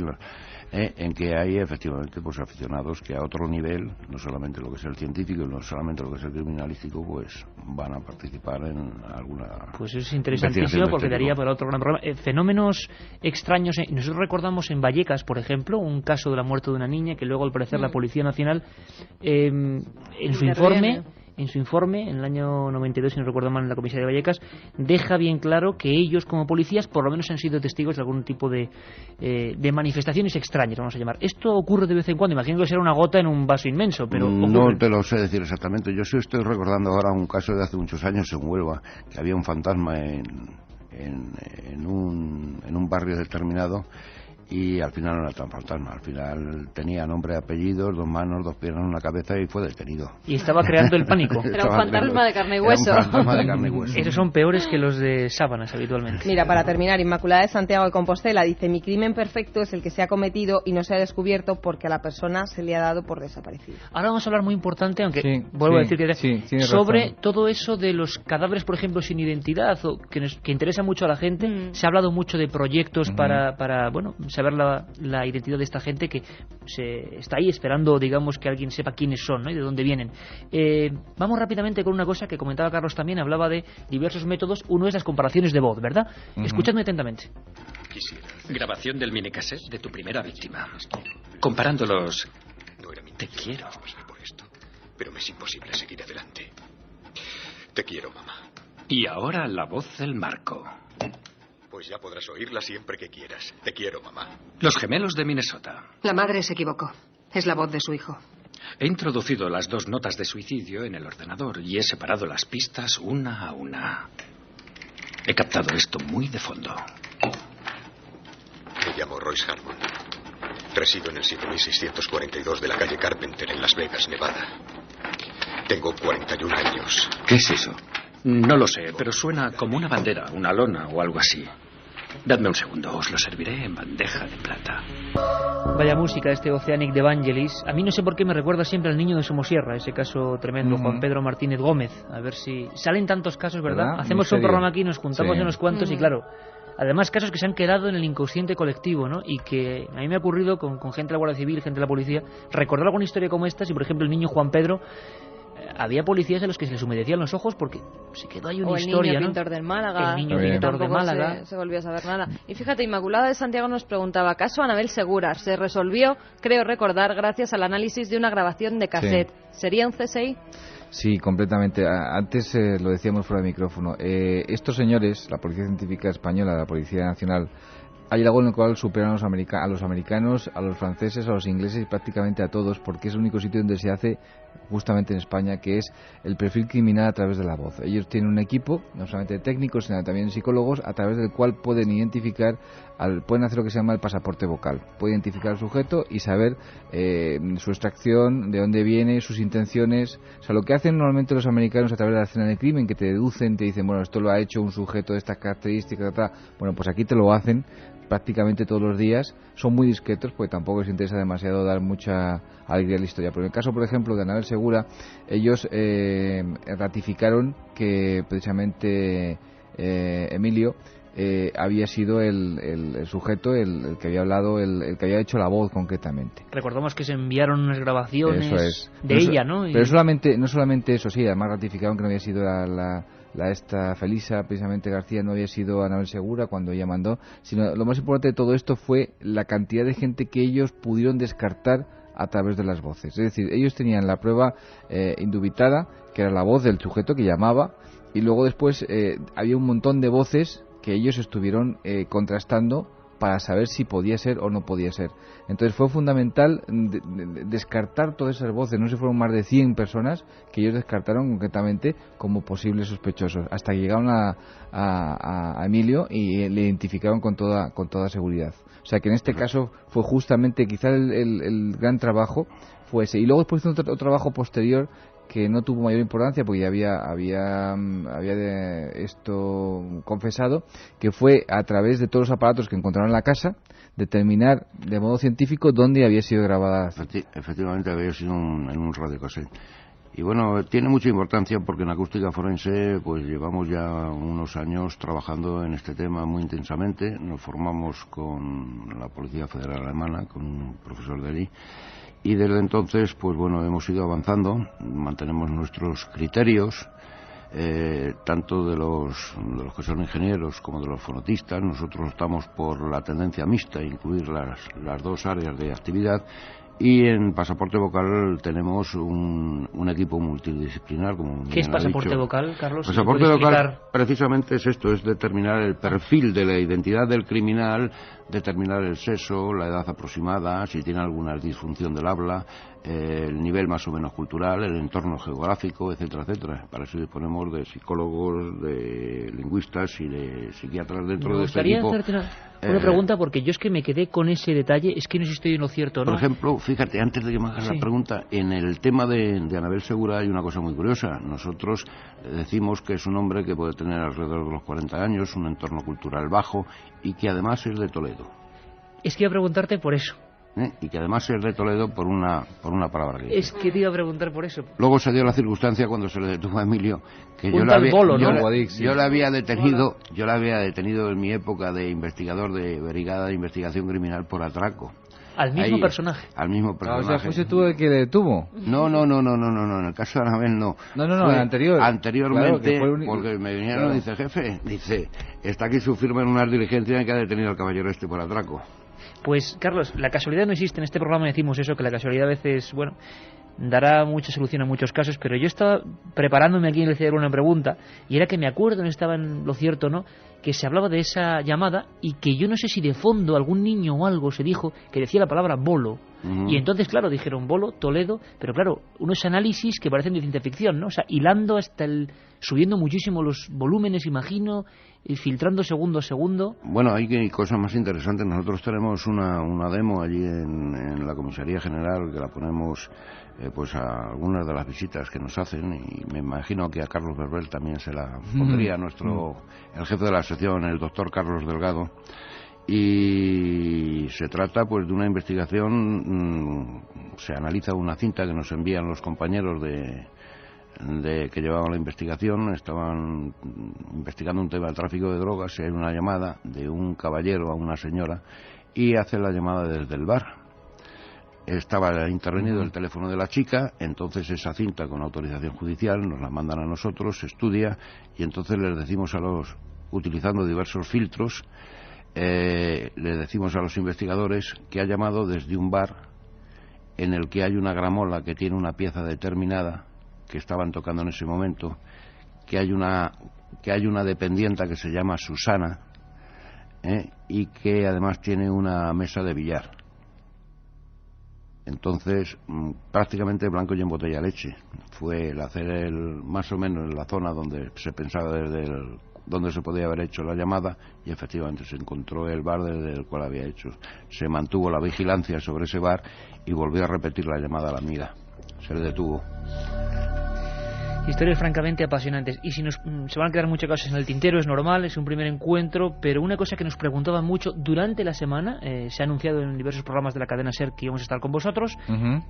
en que hay efectivamente pues aficionados que a otro nivel, no solamente lo que es el científico y no solamente lo que es el criminalístico, pues van a participar en alguna... Pues es interesantísimo, porque daría para otro gran programa. Fenómenos extraños. Nosotros recordamos en Vallecas, por ejemplo, un caso de la muerte de una niña que luego, al parecer, la Policía Nacional en su informe en su informe, en el año 92, si no recuerdo mal, en la comisaría de Vallecas, deja bien claro que ellos, como policías, por lo menos han sido testigos de algún tipo de manifestaciones extrañas, vamos a llamar. ¿Esto ocurre de vez en cuando? Imagino que será una gota en un vaso inmenso, pero ocurre. No te lo sé decir exactamente. Yo sí estoy recordando ahora un caso de hace muchos años en Huelva, que había un fantasma en un barrio determinado, y al final no era tan fantasma. Al final tenía nombre, apellidos, 2 manos, 2 piernas, una cabeza, y fue detenido. Y estaba creando el pánico. Era un fantasma de carne y hueso. Era un fantasma de carne y hueso. Esos son peores que los de sábanas habitualmente. Mira, para terminar, Inmaculada de Santiago de Compostela dice: mi crimen perfecto es el que se ha cometido y no se ha descubierto porque a la persona se le ha dado por desaparecido. Ahora vamos a hablar muy importante, aunque vuelvo a decir que sobre razón. Todo eso de los cadáveres, por ejemplo, sin identidad, o que interesa mucho a la gente. Se ha hablado mucho de proyectos para saber la identidad de esta gente que se está ahí esperando, digamos, que alguien sepa quiénes son, ¿no? Y de dónde vienen. Vamos rápidamente con una cosa que comentaba Carlos también, hablaba de diversos métodos. Uno es las comparaciones de voz, ¿verdad? Escuchadme atentamente. Quisiera grabación del minicassette de tu primera víctima, comparándolos. No era mi te quiero por esto, pero me es imposible seguir adelante. Te quiero, mamá. Y ahora la voz del Marco. Pues ya podrás oírla siempre que quieras. Te quiero, mamá. Los gemelos de Minnesota. La madre se equivocó. Es la voz de su hijo. He introducido las 2 notas de suicidio en el ordenador y he separado las pistas una a una. He captado esto muy de fondo. Me llamo Royce Harmon. Resido en el 7642 de la calle Carpenter, en Las Vegas, Nevada. Tengo 41 años. ¿Qué es eso? No lo sé, pero suena como una bandera, una lona o algo así. Dadme un segundo, os lo serviré en bandeja de plata. Vaya música este Oceanic de Vangelis. A mí no sé por qué me recuerda siempre al niño de Somosierra, ese caso tremendo, Juan Pedro Martínez Gómez. A ver si salen tantos casos, ¿verdad? Hacemos un programa aquí, nos juntamos unos cuantos y claro, además casos que se han quedado en el inconsciente colectivo, ¿no? Y que a mí me ha ocurrido con gente de la Guardia Civil, gente de la policía, recordar alguna historia como esta. Si por ejemplo el niño Juan Pedro, había policías a los que se les humedecían los ojos porque se quedó ahí una historia, el niño ¿no? pintor del Málaga. El niño pintor de Málaga. Se volvió a saber nada. Y fíjate, Inmaculada de Santiago nos preguntaba: caso Anabel Segura, se resolvió, creo recordar, gracias al análisis de una grabación de cassette. ¿Sería un CSI? Sí, completamente. Antes lo decíamos fuera de micrófono. Estos señores, la Policía Científica Española, la Policía Nacional, hay algo en el cual superan a los americanos, a los franceses, a los ingleses y prácticamente a todos, porque es el único sitio donde se hace, justamente en España, que es el perfil criminal a través de la voz. Ellos tienen un equipo, no solamente de técnicos, sino también de psicólogos, a través del cual pueden identificar, pueden hacer lo que se llama el pasaporte vocal. Pueden identificar al sujeto y saber su extracción, de dónde viene, sus intenciones. O sea, lo que hacen normalmente los americanos a través de la escena del crimen, que te deducen, te dicen, bueno, esto lo ha hecho un sujeto de estas características, tal. Bueno, pues aquí te lo hacen prácticamente todos los días. Son muy discretos porque tampoco les interesa demasiado dar mucha alegría a la historia. Pero en el caso, por ejemplo, de Anabel Segura, ellos ratificaron que precisamente Emilio había sido el sujeto, el que había hablado, el que había hecho la voz concretamente. Recordamos que se enviaron unas grabaciones de ella, ¿no? Pero no solamente eso, sí, además ratificaron que no había sido esta Felisa, precisamente García, no había sido Anabel Segura cuando ella mandó, sino lo más importante de todo esto fue la cantidad de gente que ellos pudieron descartar a través de las voces. Es decir, ellos tenían la prueba indubitada, que era la voz del sujeto que llamaba, y luego después había un montón de voces que ellos estuvieron contrastando para saber si podía ser o no podía ser. Entonces fue fundamental descartar todas esas voces. No se fueron más de 100 personas que ellos descartaron concretamente como posibles sospechosos, hasta que llegaron a Emilio y le identificaron con toda seguridad. O sea que en este caso fue justamente quizá el gran trabajo fue ese. Y luego después hizo otro trabajo posterior que no tuvo mayor importancia porque ya había esto confesado, que fue a través de todos los aparatos que encontraron en la casa determinar de modo científico dónde había sido grabada. Efectivamente había sido en un radiocassette. Y bueno, tiene mucha importancia porque en acústica forense pues llevamos ya unos años trabajando en este tema muy intensamente. Nos formamos con la Policía Federal Alemana, con un profesor de allí. Y desde entonces, pues bueno, hemos ido avanzando, mantenemos nuestros criterios, tanto de los que son ingenieros como de los fonotistas. Nosotros estamos por la tendencia mixta, incluir las dos áreas de actividad, Y en Pasaporte Vocal tenemos un equipo multidisciplinar, como ¿Qué es Pasaporte dicho. Vocal, Carlos? Pasaporte Vocal precisamente es esto, es determinar el perfil de la identidad del criminal, determinar el sexo, la edad aproximada, si tiene alguna disfunción del habla, el nivel más o menos cultural, el entorno geográfico, etcétera, etcétera. Para eso disponemos de psicólogos, de lingüistas y de psiquiatras dentro de este equipo. Me gustaría hacerte una pregunta, porque yo es que me quedé con ese detalle, es que no sé si estoy en lo cierto o no. Por ejemplo, fíjate, antes de que me hagas la pregunta, en el tema de Anabel Segura hay una cosa muy curiosa. Nosotros decimos que es un hombre que puede tener alrededor de los 40 años, un entorno cultural bajo y que además es de Toledo. Es que iba a preguntarte por eso. Y que además es de Toledo por una palabra que dice. Es que te iba a preguntar por eso. Luego se dio la circunstancia cuando se le detuvo a Emilio que yo la había detenido en mi época de investigador de Brigada de Investigación Criminal por atraco. ¿Al mismo personaje? Al mismo personaje. O sea, ¿fuiste tú el que le detuvo? No, en el caso de Anabel no. No, el anterior. Anteriormente, claro, porque me vinieron y dice, jefe, está aquí su firma en unas diligencias que ha detenido al caballero este por atraco. Pues, Carlos, la casualidad no existe. En este programa decimos eso, que la casualidad a veces, bueno, dará mucha solución a muchos casos, pero yo estaba preparándome aquí en el cerebro una pregunta, y era que me acuerdo, no estaba en lo cierto, ¿no?, que se hablaba de esa llamada y que yo no sé si de fondo algún niño o algo se dijo que decía la palabra bolo. Y entonces, claro, dijeron bolo, Toledo, pero claro, unos análisis que parecen de ciencia ficción, ¿no? O sea, hilando hasta subiendo muchísimo los volúmenes, imagino, y filtrando segundo a segundo. Bueno, hay cosas más interesantes. Nosotros tenemos una demo allí en la Comisaría General que la ponemos pues a algunas de las visitas que nos hacen, y me imagino que a Carlos Berbel también se la pondría el jefe de la sección, el doctor Carlos Delgado. Y se trata pues de una investigación, se analiza una cinta que nos envían los compañeros de que llevaban la investigación. Estaban investigando un tema de tráfico de drogas, y hay una llamada de un caballero a una señora y hace la llamada desde el bar. Estaba intervenido el teléfono de la chica, entonces esa cinta con autorización judicial nos la mandan a nosotros, se estudia, y entonces les decimos utilizando diversos filtros, le decimos a los investigadores que ha llamado desde un bar en el que hay una gramola que tiene una pieza determinada que estaban tocando en ese momento, que hay una dependienta que se llama Susana, y que además tiene una mesa de billar. Entonces, prácticamente blanco y en botella de leche. Fue el hacer más o menos en la zona donde se pensaba donde se podía haber hecho la llamada, y efectivamente se encontró el bar desde el cual había hecho. Se mantuvo la vigilancia sobre ese bar y volvió a repetir la llamada a la amiga. Se le detuvo. Historias francamente apasionantes, y si se van a quedar muchas cosas en el tintero, es normal, es un primer encuentro, pero una cosa que nos preguntaban mucho durante la semana, se ha anunciado en diversos programas de la cadena SER que íbamos a estar con vosotros,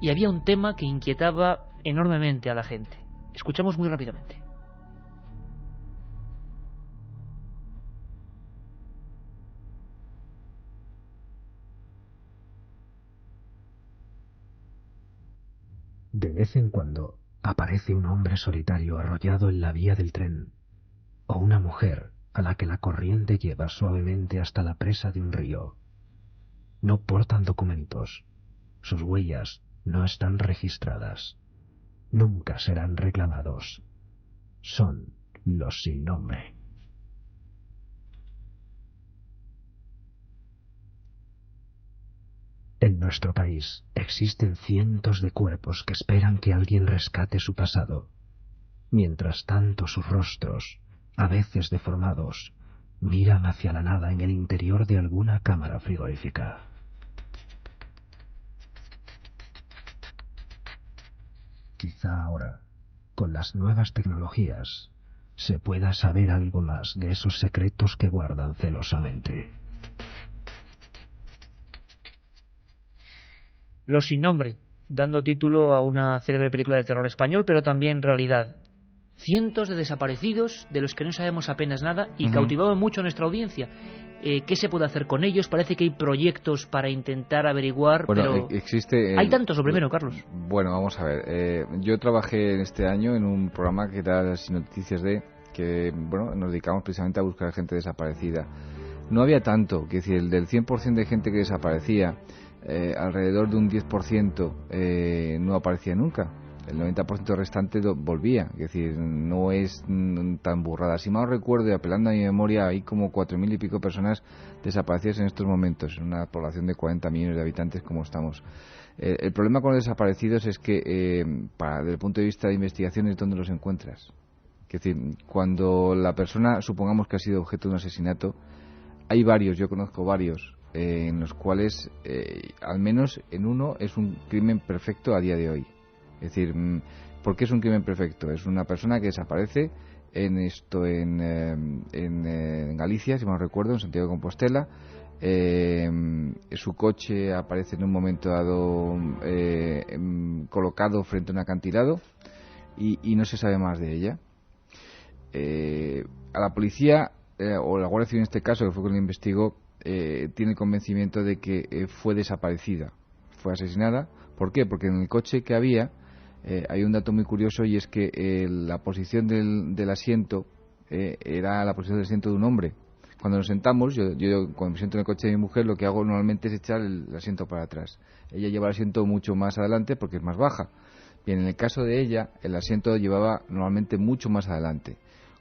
y había un tema que inquietaba enormemente a la gente. Escuchamos muy rápidamente. De vez en cuando aparece un hombre solitario arrollado en la vía del tren, o una mujer a la que la corriente lleva suavemente hasta la presa de un río. No portan documentos, sus huellas no están registradas, nunca serán reclamados. Son los sin nombre. En nuestro país existen cientos de cuerpos que esperan que alguien rescate su pasado. Mientras tanto, sus rostros, a veces deformados, miran hacia la nada en el interior de alguna cámara frigorífica. Quizá ahora, con las nuevas tecnologías, se pueda saber algo más de esos secretos que guardan celosamente. Los sin nombre, dando título a una célebre película de terror español, pero también realidad. Cientos de desaparecidos de los que no sabemos apenas nada y cautivaban mucho a nuestra audiencia. ¿Qué se puede hacer con ellos? Parece que hay proyectos para intentar averiguar, pero existe hay tantos, lo primero, Carlos. Bueno, vamos a ver. Yo trabajé este año en un programa que era Sin Noticias que nos dedicamos precisamente a buscar gente desaparecida. No había tanto, que decir, del 100% de gente que desaparecía, alrededor de un 10% no aparecía nunca. El 90% restante volvía. Es decir, no es tan burrada. Si mal recuerdo, y apelando a mi memoria, hay como 4.000 y pico personas desaparecidas en estos momentos, en una población de 40 millones de habitantes como estamos. El problema con los desaparecidos es que, desde el punto de vista de investigación, es donde los encuentras. Es decir, cuando la persona, supongamos que ha sido objeto de un asesinato, hay varios, yo conozco varios, en los cuales, al menos en uno, es un crimen perfecto a día de hoy. Es decir, ¿por qué es un crimen perfecto? Es una persona que desaparece en Galicia, si mal recuerdo, en Santiago de Compostela. Su coche aparece en un momento dado colocado frente a un acantilado y no se sabe más de ella. A la policía, o la Guardia Civil en este caso, que fue quien la investigó, tiene el convencimiento de que fue desaparecida, fue asesinada. ¿Por qué? Porque en el coche que había hay un dato muy curioso, y es que la posición del asiento era la posición del asiento de un hombre. Cuando nos sentamos, yo cuando me siento en el coche de mi mujer, lo que hago normalmente es echar el asiento para atrás. Ella lleva el asiento mucho más adelante porque es más baja. Bien, en el caso de ella, el asiento llevaba normalmente mucho más adelante.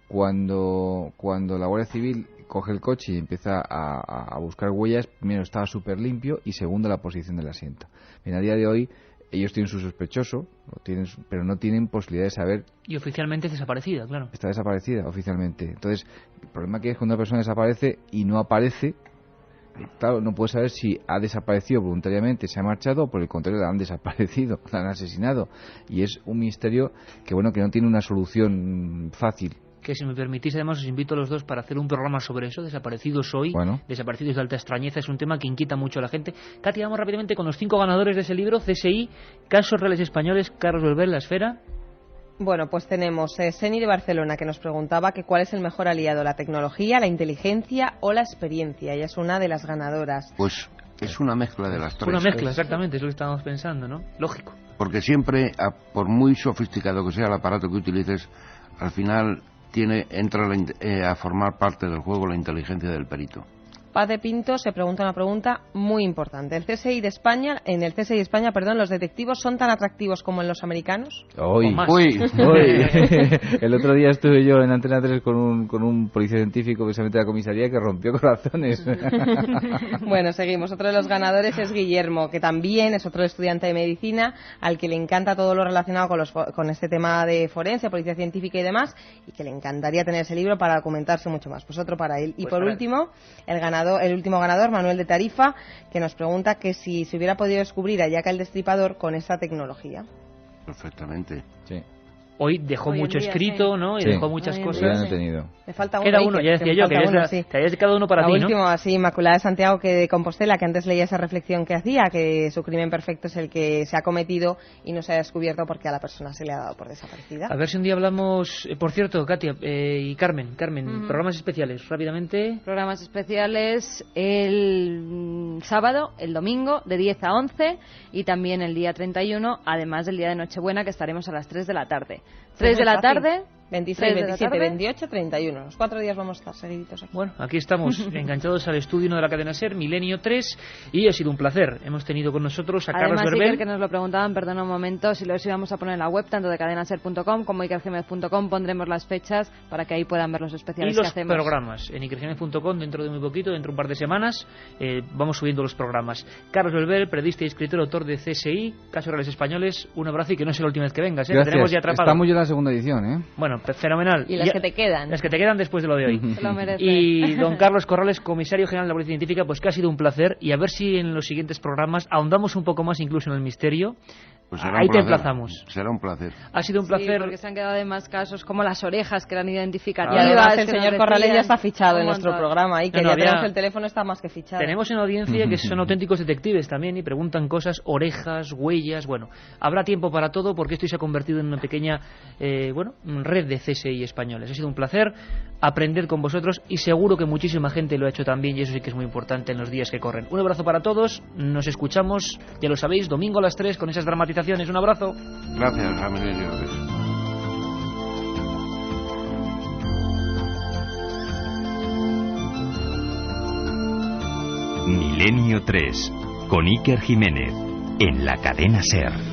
Cuando la Guardia Civil coge el coche y empieza a buscar huellas, primero estaba súper limpio y segundo la posición del asiento. Bien, a día de hoy ellos tienen su sospechoso, pero no tienen posibilidad de saber. Y oficialmente es desaparecida, claro. Está desaparecida oficialmente. Entonces, el problema que es cuando una persona desaparece y no aparece, claro, no puedes saber si ha desaparecido voluntariamente, se ha marchado, o por el contrario la han desaparecido, la han asesinado. Y es un misterio que no tiene una solución fácil. Que, si me permitís, además os invito a los dos para hacer un programa sobre eso, desaparecidos hoy, desaparecidos de alta extrañeza. Es un tema que inquieta mucho a la gente. Katy, vamos rápidamente con los 5 ganadores de ese libro: CSI, Casos Reales Españoles, Carlos Belver, La Esfera. Bueno, pues tenemos Seni de Barcelona, que nos preguntaba que cuál es el mejor aliado, la tecnología, la inteligencia o la experiencia. Ella es una de las ganadoras. Pues es una mezcla de las tres. Una mezcla, exactamente, es lo que estábamos pensando, ¿no? Lógico. Porque siempre, por muy sofisticado que sea el aparato que utilices, al final entra a formar parte del juego la inteligencia del perito. Paz de Pinto se pregunta una pregunta muy importante. En el CSI de España, los detectivos son tan atractivos como en los americanos. Hoy. El otro día estuve yo en Antena 3 con un policía científico precisamente de la comisaría que rompió corazones. Bueno, seguimos. Otro de los ganadores es Guillermo, que también es otro estudiante de medicina al que le encanta todo lo relacionado con este tema de forense, policía científica y demás, y que le encantaría tener ese libro para documentarse mucho más. Pues otro para él. Y por último, el último ganador, Manuel de Tarifa, que nos pregunta que si se hubiera podido descubrir a Jack el Destripador con esta tecnología. Perfectamente. Sí. Hoy dejó mucho escrito, ¿no? Y dejó muchas cosas. No he tenido. Me falta uno. Queda uno, ya decía yo, que te habías dedicado uno para ti, ¿no? La última, sí, Inmaculada de Santiago de Compostela, que antes leía esa reflexión que hacía, que su crimen perfecto es el que se ha cometido y no se ha descubierto porque a la persona se le ha dado por desaparecida. A ver si un día hablamos, por cierto, Katia y Carmen, programas especiales, rápidamente. Programas especiales el sábado, el domingo, de 10 a 11, y también el día 31, además del día de Nochebuena, que estaremos a las 3 de la tarde. 3 de la tarde, 26, 27, 28, 31. Los 4 días vamos a estar seguiditos aquí. Bueno, aquí estamos enganchados al estudio 1 de la cadena SER, Milenio 3, y ha sido un placer. Hemos tenido con nosotros a Carlos Verbel. Además, que nos lo preguntaban, perdona un momento, si lo íbamos a poner en la web, tanto de cadenaser.com como ikerjimenez.com, pondremos las fechas para que ahí puedan ver los especiales que hacemos. Y los programas, en ikerjimenez.com, dentro de muy poquito, dentro de un par de semanas, vamos subiendo los programas. Carlos Verbel, periodista y escritor, autor de CSI, Casos Reales Españoles, un abrazo y que no sea la última vez que vengas, Gracias. Tenemos ya atrapado. Estamos ya en la segunda edición, ¿eh? Bueno, fenomenal. Y las que te quedan. Las que te quedan después de lo de hoy. Se lo mereces. Y don Carlos Corrales, comisario general de la Policía Científica, pues que ha sido un placer, y a ver si en los siguientes programas ahondamos un poco más incluso en el misterio. Pues ahí te emplazamos. Será un placer. Ha sido un placer. Sí, porque se han quedado además casos como las orejas, que eran identificativas. Y además el señor Corrales ya está fichado en nuestro programa, y que ya tenemos el teléfono, está más que fichado. Tenemos en audiencia que son auténticos detectives también y preguntan cosas, orejas, huellas. Bueno, habrá tiempo para todo porque esto se ha convertido en una pequeña red de CSI españoles. Ha sido un placer aprender con vosotros y seguro que muchísima gente lo ha hecho también, y eso sí que es muy importante en los días que corren. Un abrazo para todos, nos escuchamos, ya lo sabéis, domingo a las 3 con esas dramatizaciones. Un abrazo. Gracias, a Milenio. Milenio 3, con Iker Jiménez, en la cadena SER.